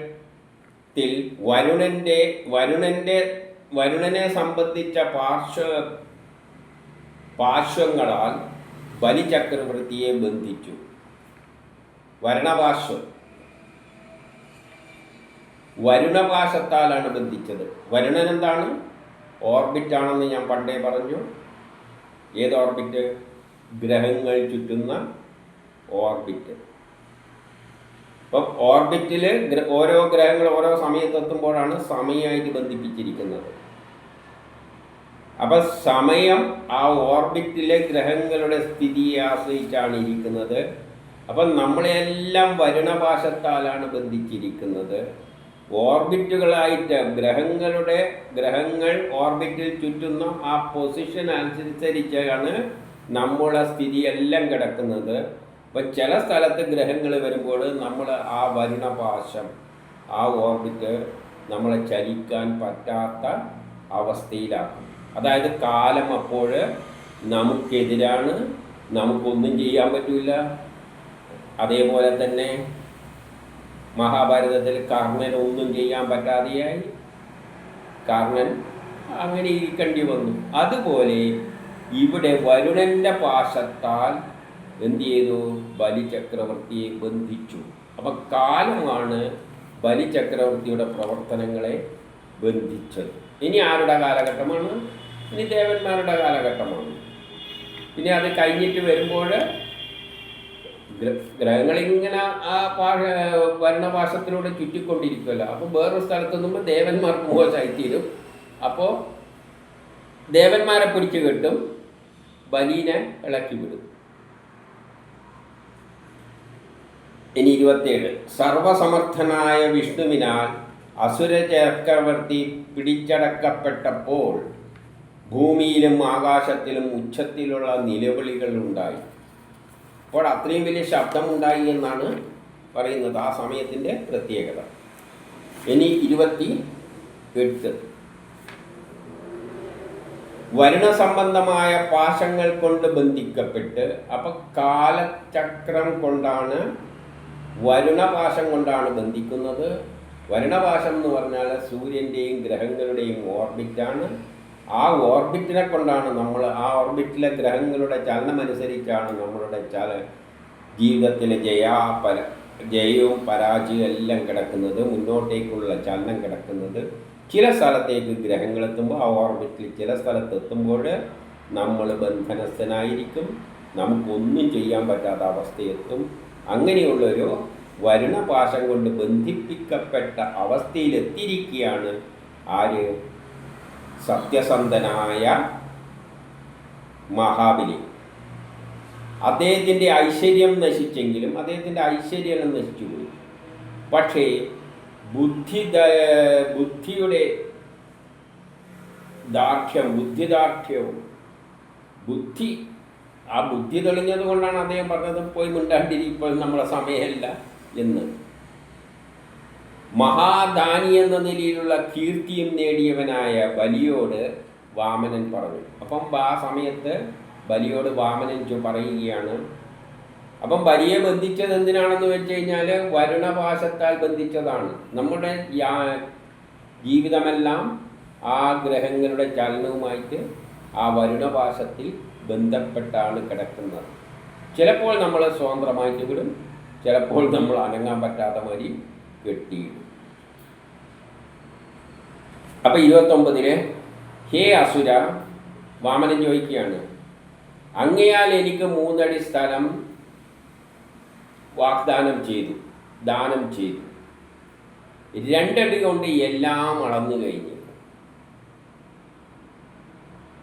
വരുണനെ സംബന്ധിച്ച പാർശ്വങ്ങളാൽ ബലിചക്രവർത്തിയെ ബന്ധിച്ചു. വരുണപാശത്താലാണ് ബന്ധിച്ചത്. വരുണൻ എന്താണ്? ഓർബിറ്റാണെന്ന് ഞാൻ പണ്ടേ പറഞ്ഞു. ഏത് ഓർബിറ്റ്? ഗ്രഹങ്ങൾ ചുറ്റുന്ന ഓർബിറ്റ്. അപ്പം ഓർബിറ്റിൽ ഓരോ ഗ്രഹങ്ങൾ ഓരോ സമയത്തെത്തുമ്പോഴാണ് സമയമായിട്ട് ബന്ധിപ്പിച്ചിരിക്കുന്നത്. അപ്പം സമയം ആ ഓർബിറ്റിലെ ഗ്രഹങ്ങളുടെ സ്ഥിതിയെ ആശ്രയിച്ചാണ് ഇരിക്കുന്നത്. അപ്പം നമ്മളെല്ലാം വരുണപാശത്താലാണ് ബന്ധിച്ചിരിക്കുന്നത്. ഓർബിറ്റുകളായിട്ട് ഗ്രഹങ്ങൾ ഓർബിറ്റിൽ ചുറ്റുന്ന ആ പൊസിഷൻ അനുസരിച്ചാണ് നമ്മളെ സ്ഥിതിയെല്ലാം കിടക്കുന്നത്. അപ്പം ചില സ്ഥലത്ത് ഗ്രഹങ്ങൾ വരുമ്പോൾ നമ്മൾ ആ വരുണപാശം, ആ ഓർബിറ്റ് നമ്മളെ ചലിക്കാൻ പറ്റാത്ത അവസ്ഥയിലാക്കും. അതായത് കാലം അപ്പോൾ നമുക്കെതിരാണ്, നമുക്കൊന്നും ചെയ്യാൻ പറ്റില്ല. അതേപോലെ തന്നെ മഹാഭാരതത്തിൽ കർണൻ ഒന്നും ചെയ്യാൻ പറ്റാതെയായി, കർണൻ അങ്ങനെ ഇരിക്കേണ്ടി വന്നു. അതുപോലെ ഇവിടെ വരുണൻ്റെ പാശത്താൽ എന്ത് ചെയ്തു? ബലിചക്രവർത്തിയെ ബന്ധിച്ചു. അപ്പം കാലമാണ് ബലിചക്രവർത്തിയുടെ പ്രവർത്തനങ്ങളെ ബന്ധിച്ചത്. ഇനി ആരുടെ കാലഘട്ടമാണ്? ഇനി ദേവന്മാരുടെ കാലഘട്ടമാണ്. പിന്നെ അത് കഴിഞ്ഞിട്ട് വരുമ്പോൾ ഗ്രഹങ്ങളിങ്ങനെ ആ വർണ്ണപാശത്തിലൂടെ ചുറ്റിക്കൊണ്ടിരിക്കുമല്ലോ. അപ്പോൾ വേറൊരു സ്ഥലത്ത് നിന്നുമ്പോൾ ദേവന്മാർക്ക് മോശമായിത്തീരും. അപ്പോൾ ദേവന്മാരെ പിടിച്ചു കെട്ടും, ബലീനെ ഇളക്കി വിടും. ഇനി 27. സർവസമർത്ഥനായ വിഷ്ണുവിനാൽ അസുര ചക്രവർത്തി പിടിച്ചടക്കപ്പെട്ടപ്പോൾ ഭൂമിയിലും ആകാശത്തിലും ഉച്ചത്തിലുള്ള നിലവിളികൾ ഉണ്ടായി. അപ്പോൾ അത്രയും വലിയ ശബ്ദമുണ്ടായി എന്നാണ് പറയുന്നത് ആ സമയത്തിൻ്റെ പ്രത്യേകത. ഇനി 28. വരുണ സംബന്ധമായ പാശങ്ങൾ കൊണ്ട് ബന്ധിക്കപ്പെട്ട്, അപ്പം കാലചക്രം കൊണ്ടാണ്, വരുണപാശം കൊണ്ടാണ് ബന്ധിക്കുന്നത്. വരുണപാശം എന്ന് പറഞ്ഞാൽ സൂര്യൻ്റെയും ഗ്രഹങ്ങളുടെയും ഓർബിറ്റാണ്. ആ ഓർബിറ്റിനെ കൊണ്ടാണ് നമ്മൾ, ആ ഓർബിറ്റിലെ ഗ്രഹങ്ങളുടെ ചലനമനുസരിച്ചാണ് നമ്മളുടെ ജീവിതത്തിലെ ജയവും പരാജയവും എല്ലാം കിടക്കുന്നത്, മുന്നോട്ടേക്കുള്ള ചലനം കിടക്കുന്നത്. ചില സ്ഥലത്തേക്ക് ഗ്രഹങ്ങളെത്തുമ്പോൾ ആ ഓർബിറ്റിൽ ചില സ്ഥലത്തെത്തുമ്പോൾ നമ്മൾ ബന്ധനസ്ഥനായിരിക്കും, നമുക്കൊന്നും ചെയ്യാൻ പറ്റാത്ത അവസ്ഥയെത്തും. അങ്ങനെയുള്ളൊരു വരുണപാശം കൊണ്ട് ബന്ധിപ്പിക്കപ്പെട്ട അവസ്ഥയിലെത്തിയിരിക്കുകയാണ് ആര്? സത്യസന്ധനായ മഹാബലി. അദ്ദേഹത്തിൻ്റെ ഐശ്വര്യം നശിച്ചെങ്കിലും അദ്ദേഹത്തിൻ്റെ ഐശ്വര്യം നശിച്ചുപോയി. പക്ഷേ ബുദ്ധിയുടെ ബുദ്ധിദാർഢ്യവും ആ ബുദ്ധി തെളിഞ്ഞത് കൊണ്ടാണ് അദ്ദേഹം പറഞ്ഞത് പോയി മിണ്ടാണ്ടിരി, ഇപ്പോൾ നമ്മളെ സമയമല്ല എന്ന്. മഹാദാനി എന്ന നിലയിലുള്ള കീർത്തിയും നേടിയവനായ ബലിയോട് വാമനൻ പറഞ്ഞു. അപ്പം ആ സമയത്ത് ബലിയോട് വാമനൻ പറയുകയാണ്. അപ്പം ബലിയെ ബന്ധിച്ചത് എന്തിനാണെന്ന് വെച്ച് കഴിഞ്ഞാൽ വരുണപാശത്താൽ ബന്ധിച്ചതാണ്. നമ്മുടെ ജീവിതമെല്ലാം ആ ഗ്രഹങ്ങളുടെ ചലനവുമായിട്ട് ആ വരുണപാശത്തിൽ ബന്ധപ്പെട്ടാണ് കിടക്കുന്നത്. ചിലപ്പോൾ നമ്മൾ സ്വതന്ത്രമായിട്ട് വിടും, ചിലപ്പോൾ നമ്മൾ അനങ്ങാൻ പറ്റാത്ത മാതിരി കെട്ടിയിടും. അപ്പം 29 ഹേ അസുര, വാമനൻ ചോദിക്കുകയാണ്, അങ്ങയാൽ എനിക്ക് 3 അടി സ്ഥലം ദാനം ചെയ്തു. 2 അടി കൊണ്ട് എല്ലാം അളന്നു കഴിഞ്ഞു.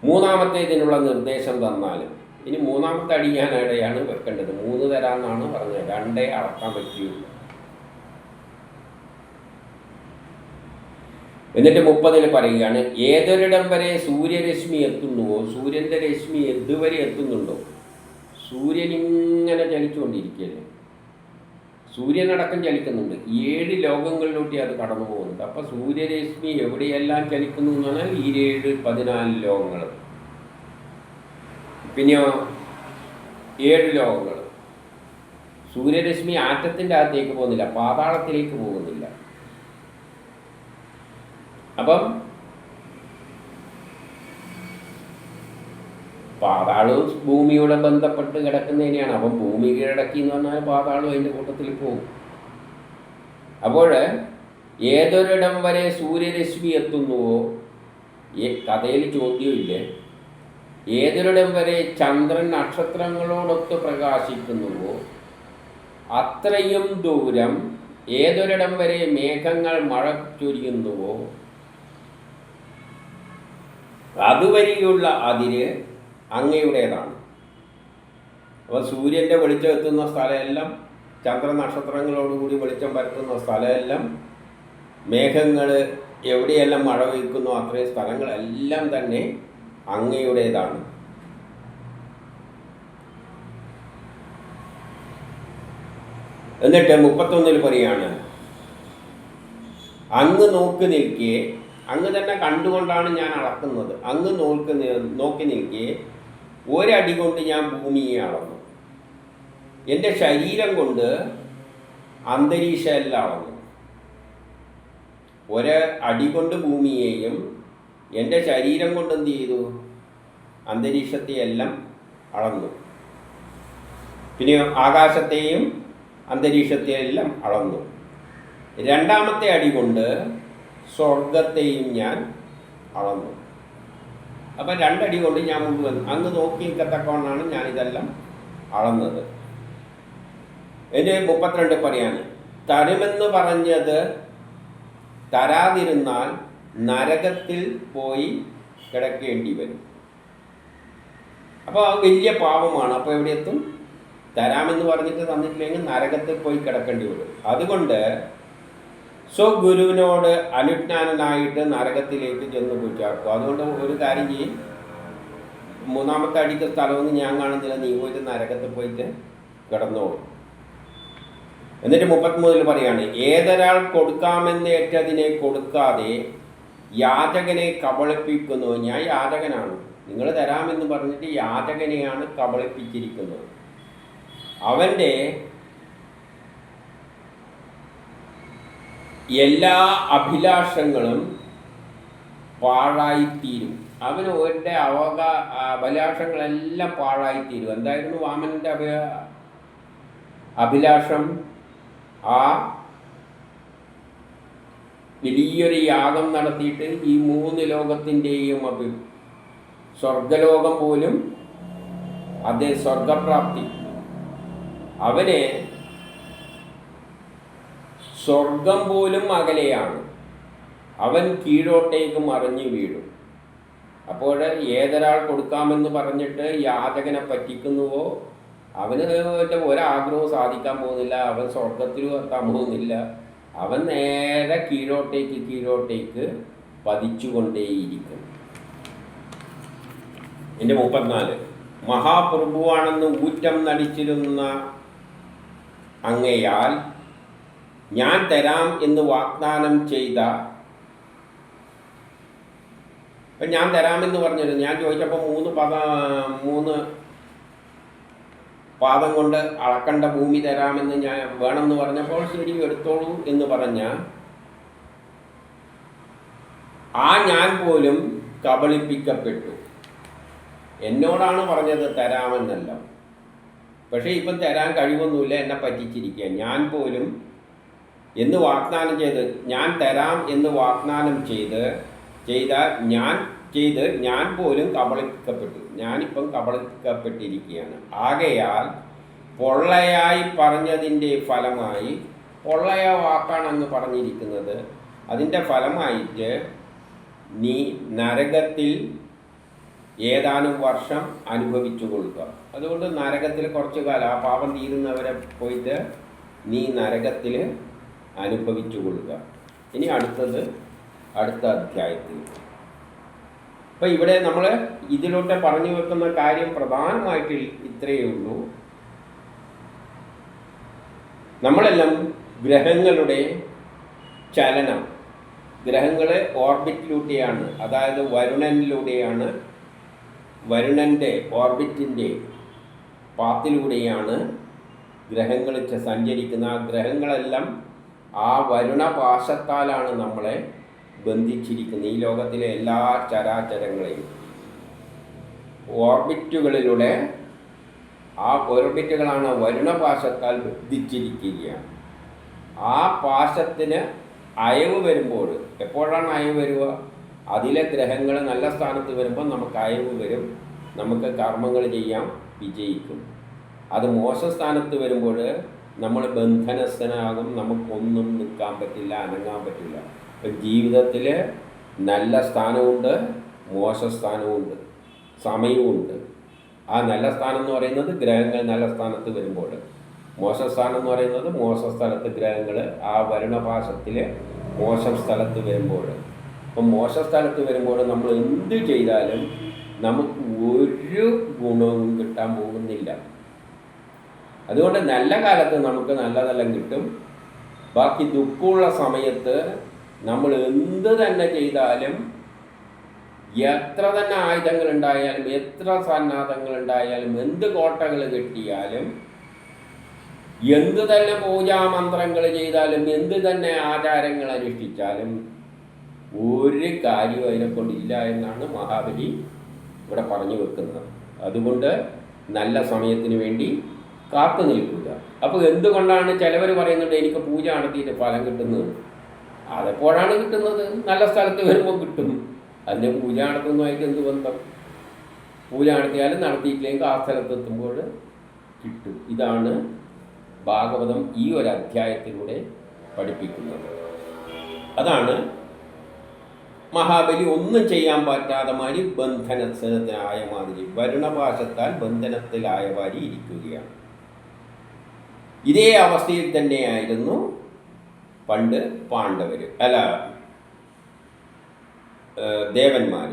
3-ാമത്തേതിനുള്ള നിർദ്ദേശം തന്നാലും. ഇനി 3-ാമത്തെ അടി ഞാൻ എവിടെയാണ് വെക്കേണ്ടത്? 3 തരാമെന്നാണ് പറഞ്ഞത്, 2 അളക്കാൻ പറ്റുള്ളൂ. എന്നിട്ട് 30 പറയുകയാണ്, ഏതൊരിടം വരെ സൂര്യരശ്മി എത്തുന്നുവോ, സൂര്യൻ്റെ രശ്മി എതുവരെ എത്തുന്നുണ്ടോ, സൂര്യൻ ഇങ്ങനെ ചലിച്ചുകൊണ്ടിരിക്കുകയല്ലേ, സൂര്യനടക്കം ചലിക്കുന്നുണ്ട്. 7 ലോകങ്ങളിലൂട്ടി അത് കടന്നു പോകുന്നുണ്ട്. അപ്പോൾ സൂര്യരശ്മി എവിടെയെല്ലാം ചലിക്കുന്നു എന്ന് പറഞ്ഞാൽ ഈ 14 ലോകങ്ങൾ. പിന്നെയോ 7 ലോകങ്ങൾ. സൂര്യരശ്മി ആറ്റത്തിൻ്റെ അകത്തേക്ക് പോകുന്നില്ല, പാതാളത്തിലേക്ക് പോകുന്നില്ല. അപ്പം പാതാളവും ഭൂമിയോടെ ബന്ധപ്പെട്ട് കിടക്കുന്നതിനെയാണ്. അപ്പം ഭൂമി കീഴടക്കി എന്ന് പറഞ്ഞാൽ പാതാളവും അതിൻ്റെ കൂട്ടത്തിൽ പോകും. അപ്പോൾ ഏതൊരിടം വരെ സൂര്യരശ്മി എത്തുന്നുവോ, കഥയിൽ ചോദ്യമില്ലേ, ഏതൊരിടം വരെ ചന്ദ്രൻ നക്ഷത്രങ്ങളോടൊത്ത് പ്രകാശിക്കുന്നുവോ അത്രയും ദൂരം ഏതൊരിടം വരെ മേഘങ്ങൾ മഴ ചൊരിയുന്നുവോ അതുവരെയുള്ള അതിര് അങ്ങയുടേതാണ്. അപ്പോൾ സൂര്യൻ്റെ വെളിച്ചം എത്തുന്ന സ്ഥലമെല്ലാം, ചന്ദ്ര നക്ഷത്രങ്ങളോടുകൂടി വെളിച്ചം പരത്തുന്ന സ്ഥലമെല്ലാം, മേഘങ്ങൾ എവിടെയെല്ലാം മഴ പെയ്ക്കുന്നു അത്രയും സ്ഥലങ്ങളെല്ലാം തന്നെ അങ്ങയുടേതാണ്. എന്നിട്ട് 31 പറയാണ്, അങ്ങ് നോക്കി നിൽക്കേ, അങ്ങ് തന്നെ കണ്ടുകൊണ്ടാണ് ഞാൻ അളക്കുന്നത്, അങ്ങ് നോക്കി നിൽക്കേ ഒരടി കൊണ്ട് ഞാൻ ഭൂമിയെ അളന്നു, എൻ്റെ ശരീരം കൊണ്ട് അന്തരീക്ഷം എല്ലാം അളന്നു. ഒരടി കൊണ്ട് ഭൂമിയെയും എൻ്റെ ശരീരം കൊണ്ട് എന്ത് ചെയ്തു? അന്തരീക്ഷത്തെ എല്ലാം അളന്നു. പിന്നെ ആകാശത്തെയും അന്തരീക്ഷത്തെയെല്ലാം അളന്നു. രണ്ടാമത്തെ അടി കൊണ്ട് സ്വർഗത്തെയും ഞാൻ അളന്നു. അപ്പം 2 അടി കൊണ്ട് ഞാൻ മുഴുവൻ അങ്ങ് നോക്കി നിൽക്കത്തക്കവണ്ണാണ് ഞാനിതെല്ലാം അളന്നത്. എൻ്റെ 32 പറയാണ്, തരുമെന്ന് പറഞ്ഞത് തരാതിരുന്നാൽ നരകത്തിൽ പോയി കിടക്കേണ്ടി വരും. അപ്പോൾ വലിയ പാപമാണ്. അപ്പോൾ എവിടെ എത്തും? തരാമെന്ന് പറഞ്ഞിട്ട് തന്നിട്ടില്ലെങ്കിൽ നരകത്തിൽ പോയി കിടക്കേണ്ടി വരും. അതുകൊണ്ട് സ്വഗുരുവിനോട് അനുജ്ഞാനനായിട്ട് നരകത്തിലേക്ക് ചെന്ന് പോയിച്ചാക്കും. അതുകൊണ്ട് ഒരു കാര്യം ചെയ്യും, 3ാമത്തെ അടിക്ക് സ്ഥലമൊന്നും ഞാൻ കാണുന്നില്ല, നീ പോയിട്ട് നരകത്തിൽ പോയിട്ട് കിടന്നോളൂ. എന്നിട്ട് 33 പറയാണ്, ഏതൊരാൾ കൊടുക്കാമെന്നേറ്റതിനെ കൊടുക്കാതെ യാചകനെ കബളിപ്പിക്കുന്നു. ഞാൻ യാചകനാണ്, നിങ്ങൾ തരാമെന്ന് പറഞ്ഞിട്ട് യാചകനെയാണ് കബളിപ്പിച്ചിരിക്കുന്നത്. അവൻ്റെ എല്ലാ അഭിലാഷങ്ങളും പാഴായിത്തീരും. അവന് അവൻ്റെ അഭിലാഷങ്ങളെല്ലാം പാഴായിത്തീരും. എന്തായിരുന്നു വാമനൻ്റെ അഭിലാഷം? ആ വലിയൊരു യാഗം നടത്തിയിട്ട് ഈ 3 ലോകത്തിൻ്റെയും സ്വർഗലോകം പോലും അതേ സ്വർഗപ്രാപ്തി, അവന് സ്വർഗം പോലും അകലെയാണ്. അവൻ കീഴോട്ടേക്ക് മറിഞ്ഞു വീഴും. അപ്പോൾ ഏതൊരാൾ കൊടുക്കാമെന്ന് പറഞ്ഞിട്ട് യാചകനെ പറ്റിക്കുന്നുവോ അവന് ഒരാഗ്രഹവും സാധിക്കാൻ പോകുന്നില്ല. അവൻ സ്വർഗത്തിലും എത്താൻ പോകുന്നില്ല. അവൻ നേരെ കീഴോട്ടേക്ക് പതിച്ചുകൊണ്ടേയിരിക്കും. എൻ്റെ 34 മഹാപ്രഭുവാണെന്ന് ഊറ്റം നടിച്ചിരുന്ന അങ്ങയാൽ ഞാൻ തരാം എന്ന് വാഗ്ദാനം ചെയ്ത, അപ്പം ഞാൻ തരാമെന്ന് പറഞ്ഞത്, ഞാൻ ചോദിച്ചപ്പോൾ 3 പാദം കൊണ്ട് അളക്കണ്ട ഭൂമി തരാമെന്ന് ഞാൻ വേണമെന്ന് പറഞ്ഞപ്പോൾ ശരി എടുത്തോളൂ എന്ന് പറഞ്ഞ ആ ഞാൻ പോലും കബളിപ്പിക്കപ്പെട്ടു. എന്നോടാണ് പറഞ്ഞത് തരാമെന്നല്ല, പക്ഷേ ഇപ്പം തരാൻ കഴിവൊന്നുമില്ല, എന്നെ പറ്റിച്ചിരിക്കുക. ഞാൻ പോലും എന്ന് വാഗ്ദാനം ഞാൻ തരാം എന്ന് വാഗ്ദാനം ഞാൻ പോലും കബളിപ്പിക്കപ്പെട്ടു. ഞാനിപ്പം കബളിപ്പിക്കപ്പെട്ടിരിക്കുകയാണ്. ആകയാൽ പൊള്ളയായി പറഞ്ഞതിൻ്റെ ഫലമായി, പൊള്ളയ വാക്കാണ് അങ്ങ് പറഞ്ഞിരിക്കുന്നത്, അതിൻ്റെ ഫലമായിട്ട് നീ നരകത്തിൽ ഏതാനും വർഷം അനുഭവിച്ചു കൊള്ളുക. അതുകൊണ്ട് നരകത്തിൽ കുറച്ചു കാലം ആ പാപം തീരുന്നവരെ പോയിട്ട് നീ നരകത്തിൽ അനുഭവിച്ചു കൊള്ളുക. ഇനി അടുത്ത അധ്യായത്തിൽ. അപ്പോൾ ഇവിടെ നമ്മൾ ഇതിലോട്ട് പറഞ്ഞു വെക്കുന്ന കാര്യം പ്രധാനമായിട്ട് ഇത്രയേ ഉള്ളൂ. നമ്മളെല്ലാം ഗ്രഹങ്ങളുടെ ചലനം, ഗ്രഹങ്ങൾ ഓർബിറ്റിലൂടെയാണ്, അതായത് വരുണനിലൂടെയാണ്, വരുണൻ്റെ ഓർബിറ്റിൻ്റെ പാത്തിലൂടെയാണ് ഗ്രഹങ്ങൾ സഞ്ചരിക്കുന്ന. ആ ഗ്രഹങ്ങളെല്ലാം ആ വരുണപാശത്താലാണ് നമ്മളെ ബന്ധിച്ചിരിക്കുന്നത്. ഈ ലോകത്തിലെ എല്ലാ ചരാചരങ്ങളെയും ഓർബിറ്റുകളിലൂടെ, ആ ഓർബിറ്റുകളാണ് വരുണപാശത്താൽ ബന്ധിച്ചിരിക്കുകയാണ്. ആ പാശത്തിന് അയവ് വരുമ്പോൾ, എപ്പോഴാണ് അയവ് വരിക? അതിലെ ഗ്രഹങ്ങൾ നല്ല സ്ഥാനത്ത് വരുമ്പോൾ നമുക്ക് അയവ് വരും. നമുക്ക് കർമ്മങ്ങൾ ചെയ്യാം, വിജയിക്കും. അത് മോശസ്ഥാനത്ത് വരുമ്പോൾ നമ്മൾ ബന്ധനസ്ഥനാകും, നമുക്കൊന്നും നിൽക്കാൻ പറ്റില്ല, അനങ്ങാൻ പറ്റില്ല. ഇപ്പം ജീവിതത്തിൽ നല്ല സ്ഥാനമുണ്ട്, മോശ സ്ഥാനമുണ്ട്, സമയവുമുണ്ട്. ആ നല്ല സ്ഥാനം എന്ന് പറയുന്നത് ഗ്രഹങ്ങൾ നല്ല സ്ഥാനത്ത് വരുമ്പോൾ, മോശം സ്ഥാനം എന്ന് പറയുന്നത് മോശ സ്ഥലത്ത് ഗ്രഹങ്ങൾ ആ വരുണപാശത്തിൽ മോശം സ്ഥലത്ത് വരുമ്പോൾ. അപ്പം മോശ സ്ഥലത്ത് വരുമ്പോൾ നമ്മൾ എന്ത് ചെയ്താലും നമുക്ക് ഒരു ഗുണവും കിട്ടാൻ പോകുന്നില്ല. അതുകൊണ്ട് നല്ല കാലത്ത് നമുക്ക് നല്ലതെല്ലാം കിട്ടും. ബാക്കി ദുഃഖമുള്ള സമയത്ത് നമ്മൾ എന്ത് തന്നെ ചെയ്താലും, എത്ര തന്നെ ആയുധങ്ങൾ ഉണ്ടായാലും, എത്ര സന്നാഹങ്ങൾ ഉണ്ടായാലും, എന്ത് കോട്ടകൾ കെട്ടിയാലും, എന്ത് തന്നെ പൂജാമന്ത്രങ്ങൾ ചെയ്താലും, എന്ത് തന്നെ ആചാരങ്ങൾ അനുഷ്ഠിച്ചാലും ഒരു കാര്യവും അതിനെക്കൊണ്ടില്ല എന്നാണ് മഹാബലി ഇവിടെ പറഞ്ഞു വെക്കുന്നത്. അതുകൊണ്ട് നല്ല സമയത്തിന് വേണ്ടി കാത്തു നിൽക്കുക. അപ്പോൾ എന്തുകൊണ്ടാണ് ചിലവർ പറയുന്നുണ്ട് എനിക്ക് പൂജ നടത്തിയിട്ട് ഫലം കിട്ടുന്നത്? അതെപ്പോഴാണ് കിട്ടുന്നത്? നല്ല സ്ഥലത്ത് വരുമ്പോൾ കിട്ടും. അതിൻ്റെ പൂജ നടത്തുന്നതുമായിട്ട് എന്ത് ബന്ധം? പൂജ നടത്തിയാലും നടത്തിയിട്ടില്ലെങ്കിൽ ആ സ്ഥലത്തെത്തുമ്പോൾ കിട്ടും. ഇതാണ് ഭാഗവതം ഈ ഒരു അധ്യായത്തിലൂടെ പഠിപ്പിക്കുന്നത്. അതാണ് മഹാബലി ഒന്നും ചെയ്യാൻ പറ്റാതെ മാതിരി ബന്ധനത്തിലായ മാതിരി, വരുണപാശത്താൽ ബന്ധനത്തിലായ മാതിരി ഇരിക്കുകയാണ്. ഇതേ അവസ്ഥയിൽ തന്നെയായിരുന്നു പണ്ട് പാണ്ഡവർ, ദേവന്മാർ.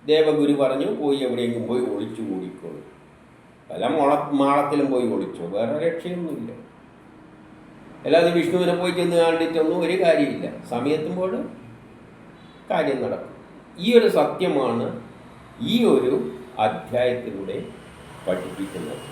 ദേവഗുരു പറഞ്ഞു പോയി എവിടെയെങ്കിലും പോയി ഒളിച്ചു കൂടിക്കോളൂ, പല മാളത്തിലും പോയി ഒളിച്ചു, വേറെ രക്ഷയൊന്നുമില്ല. അല്ലാതെ വിഷ്ണുവിനെ പോയി ചെന്ന് കണ്ടിട്ടൊന്നും ഒരു കാര്യമില്ല. സമയത്തുമ്പോൾ കാര്യം നടക്കും. ഈ ഒരു സത്യമാണ് ഈ ഒരു അധ്യായത്തിലൂടെ പഠിപ്പിക്കുന്നത്.